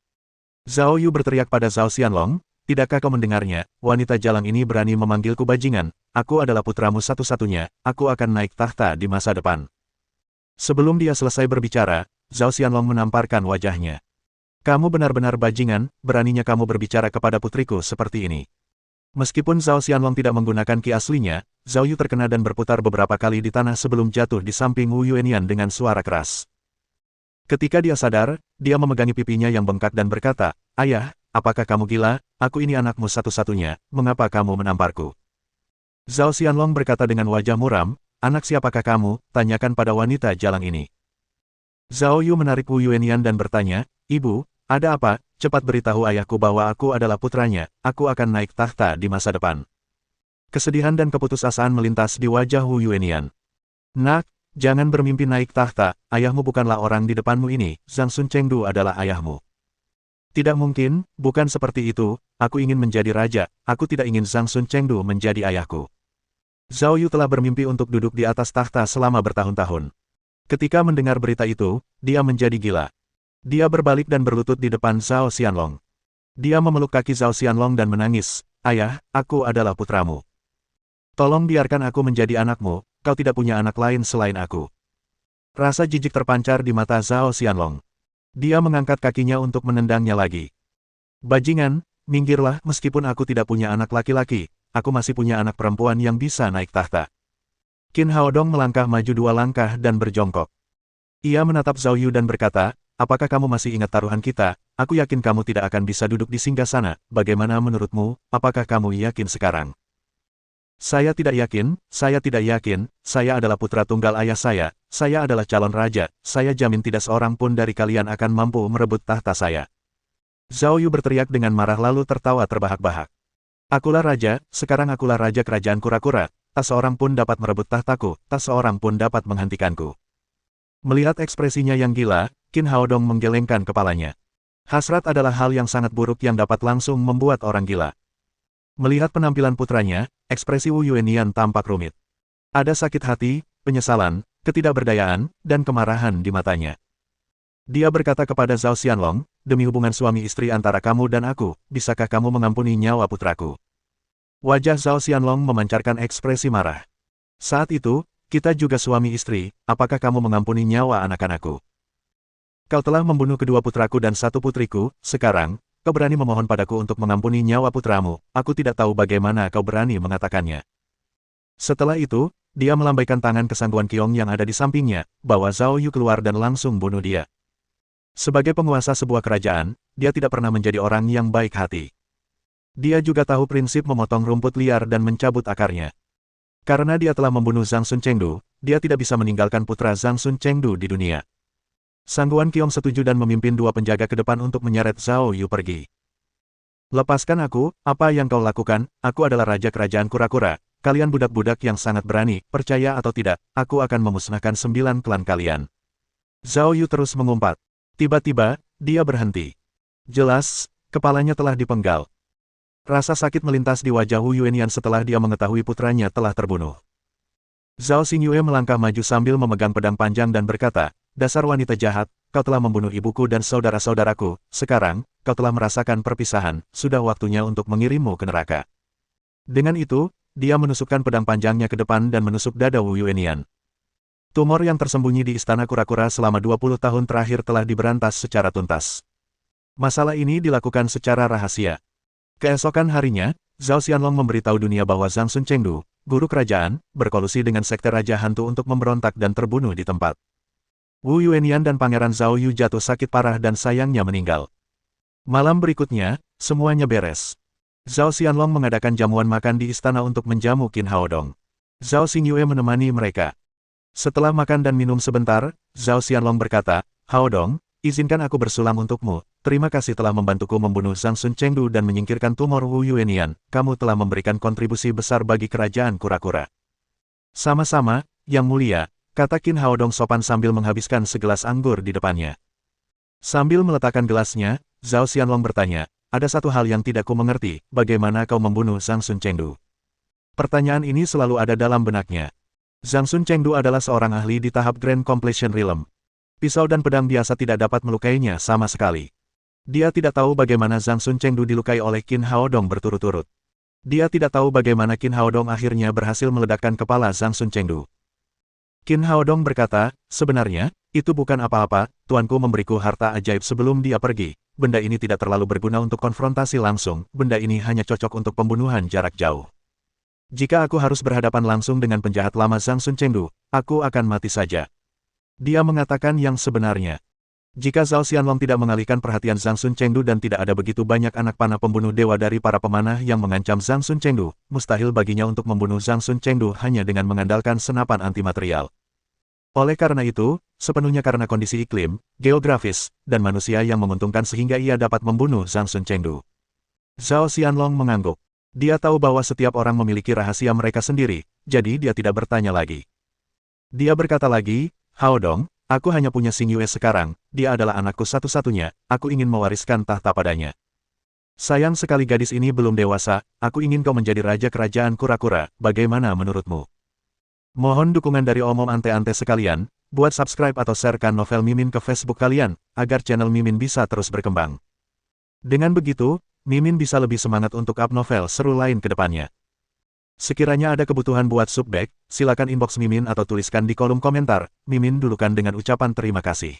Zhao Yu berteriak pada Zhao Xianlong, "Tidakkah kau mendengarnya, wanita jalang ini berani memanggilku bajingan, aku adalah putramu satu-satunya, aku akan naik tahta di masa depan." Sebelum dia selesai berbicara, Zhao Xianlong menamparkan wajahnya. "Kamu benar-benar bajingan, beraninya kamu berbicara kepada putriku seperti ini." Meskipun Zhao Xianlong tidak menggunakan ki aslinya, Zhao Yu terkena dan berputar beberapa kali di tanah sebelum jatuh di samping Wu Yuanian dengan suara keras. Ketika dia sadar, dia memegangi pipinya yang bengkak dan berkata, "Ayah, apakah kamu gila? Aku ini anakmu satu-satunya, mengapa kamu menamparku?" Zhao Xianlong berkata dengan wajah muram, "Anak siapakah kamu? Tanyakan pada wanita jalang ini." Zhao Yu menarik Wu Yuanian dan bertanya, "Ibu, ada apa? Cepat beritahu ayahku bahwa aku adalah putranya, aku akan naik tahta di masa depan." Kesedihan dan keputusasaan melintas di wajah Wu Yuanian. "Nak, jangan bermimpi naik tahta, ayahmu bukanlah orang di depanmu ini, Zhang Sun Chengdu adalah ayahmu." "Tidak mungkin, bukan seperti itu, aku ingin menjadi raja, aku tidak ingin Zhang Sun Chengdu menjadi ayahku." Zhao Yu telah bermimpi untuk duduk di atas tahta selama bertahun-tahun. Ketika mendengar berita itu, dia menjadi gila. Dia berbalik dan berlutut di depan Zhao Xianlong. Dia memeluk kaki Zhao Xianlong dan menangis, "Ayah, aku adalah putramu. Tolong biarkan aku menjadi anakmu, kau tidak punya anak lain selain aku." Rasa jijik terpancar di mata Zhao Xianlong. Dia mengangkat kakinya untuk menendangnya lagi. "Bajingan, minggirlah, meskipun aku tidak punya anak laki-laki, aku masih punya anak perempuan yang bisa naik tahta." Qin Haodong melangkah maju 2 langkah dan berjongkok. Ia menatap Zhao Yu dan berkata, "Apakah kamu masih ingat taruhan kita? Aku yakin kamu tidak akan bisa duduk di singgasana, bagaimana menurutmu, apakah kamu yakin sekarang?" "Saya tidak yakin, saya tidak yakin, saya adalah putra tunggal ayah saya adalah calon raja, saya jamin tidak seorang pun dari kalian akan mampu merebut tahta saya." Zhao Yu berteriak dengan marah lalu tertawa terbahak-bahak. "Akulah raja, sekarang akulah raja kerajaan kura-kura, tak seorang pun dapat merebut tahtaku, tak seorang pun dapat menghentikanku." Melihat ekspresinya yang gila, Qin Haodong menggelengkan kepalanya. Hasrat adalah hal yang sangat buruk yang dapat langsung membuat orang gila. Melihat penampilan putranya, ekspresi Wu Yuanian tampak rumit. Ada sakit hati, penyesalan, ketidakberdayaan, dan kemarahan di matanya. Dia berkata kepada Zhao Xianlong, "Demi hubungan suami istri antara kamu dan aku, bisakah kamu mengampuni nyawa putraku?" Wajah Zhao Xianlong memancarkan ekspresi marah. "Saat itu, kita juga suami istri, apakah kamu mengampuni nyawa anak-anakku? Kau telah membunuh kedua putraku dan satu putriku, sekarang, kau berani memohon padaku untuk mengampuni nyawa putramu, aku tidak tahu bagaimana kau berani mengatakannya." Setelah itu, dia melambaikan tangan ke Sangguan Qiong yang ada di sampingnya, bawa Zhao Yu keluar dan langsung bunuh dia. Sebagai penguasa sebuah kerajaan, dia tidak pernah menjadi orang yang baik hati. Dia juga tahu prinsip memotong rumput liar dan mencabut akarnya. Karena dia telah membunuh Zhang Sun Chengdu, dia tidak bisa meninggalkan putra Zhang Sun Chengdu di dunia. Sangguan Qiong setuju dan memimpin 2 penjaga ke depan untuk menyeret Zhao Yu pergi. "Lepaskan aku, apa yang kau lakukan, aku adalah raja kerajaan kura-kura, kalian budak-budak yang sangat berani, percaya atau tidak, aku akan memusnahkan 9 klan kalian. Zhao Yu terus mengumpat. Tiba-tiba, dia berhenti. Jelas, kepalanya telah dipenggal. Rasa sakit melintas di wajah Wu Yuenian setelah dia mengetahui putranya telah terbunuh. Zhao Xingyue melangkah maju sambil memegang pedang panjang dan berkata, dasar wanita jahat, kau telah membunuh ibuku dan saudara-saudaraku, sekarang, kau telah merasakan perpisahan, sudah waktunya untuk mengirimmu ke neraka. Dengan itu, dia menusukkan pedang panjangnya ke depan dan menusuk dada Wu Yuenian. Tumor yang tersembunyi di istana kura-kura selama 20 tahun terakhir telah diberantas secara tuntas. Masalah ini dilakukan secara rahasia. Keesokan harinya, Zhao Xianlong memberitahu dunia bahwa Zhang Sun Chengdu, guru kerajaan, berkolusi dengan sekte Raja Hantu untuk memberontak dan terbunuh di tempat. Wu Yuenian dan Pangeran Zhao Yu jatuh sakit parah dan sayangnya meninggal. Malam berikutnya, semuanya beres. Zhao Xianlong mengadakan jamuan makan di istana untuk menjamu Qin Haodong. Zhao Xingyue menemani mereka. Setelah makan dan minum sebentar, Zhao Xianlong berkata, Haodong, izinkan aku bersulam untukmu. Terima kasih telah membantuku membunuh Zhang Sun Chengdu dan menyingkirkan tumor Wu Yuenian. Kamu telah memberikan kontribusi besar bagi kerajaan kura-kura. Sama-sama, Yang Mulia, kata Qin Haodong sopan sambil menghabiskan segelas anggur di depannya. Sambil meletakkan gelasnya, Zhao Xianlong bertanya, ada satu hal yang tidak ku mengerti, bagaimana kau membunuh Zhang Sun Chengdu? Pertanyaan ini selalu ada dalam benaknya. Zhang Sun Chengdu adalah seorang ahli di tahap Grand Completion Realm. Pisau dan pedang biasa tidak dapat melukainya sama sekali. Dia tidak tahu bagaimana Zhang Sun Chengdu dilukai oleh Qin Haodong berturut-turut. Dia tidak tahu bagaimana Qin Haodong akhirnya berhasil meledakkan kepala Zhang Sun Chengdu. Qin Haodong berkata, sebenarnya, itu bukan apa-apa, tuanku memberiku harta ajaib sebelum dia pergi. Benda ini tidak terlalu berguna untuk konfrontasi langsung, benda ini hanya cocok untuk pembunuhan jarak jauh. Jika aku harus berhadapan langsung dengan penjahat lama Zhang Sun Chengdu, aku akan mati saja. Dia mengatakan yang sebenarnya. Jika Zhao Xianlong tidak mengalihkan perhatian Zhang Sun Chengdu dan tidak ada begitu banyak anak panah pembunuh dewa dari para pemanah yang mengancam Zhang Sun Chengdu, mustahil baginya untuk membunuh Zhang Sun Chengdu hanya dengan mengandalkan senapan antimaterial. Oleh karena itu, sepenuhnya karena kondisi iklim, geografis, dan manusia yang menguntungkan sehingga ia dapat membunuh Zhang Sun Chengdu. Zhao Xianlong mengangguk. Dia tahu bahwa setiap orang memiliki rahasia mereka sendiri, jadi dia tidak bertanya lagi. Dia berkata lagi, Haodong, aku hanya punya Xingyue sekarang, dia adalah anakku satu-satunya, aku ingin mewariskan tahta padanya. Sayang sekali gadis ini belum dewasa, aku ingin kau menjadi raja kerajaan kura-kura, bagaimana menurutmu? Mohon dukungan dari omom ante-ante sekalian, buat subscribe atau sharekan novel Mimin ke Facebook kalian, agar channel Mimin bisa terus berkembang. Dengan begitu, Mimin bisa lebih semangat untuk up novel seru lain ke depannya. Sekiranya ada kebutuhan buat subback, silakan inbox Mimin atau tuliskan di kolom komentar, Mimin dulukan dengan ucapan terima kasih.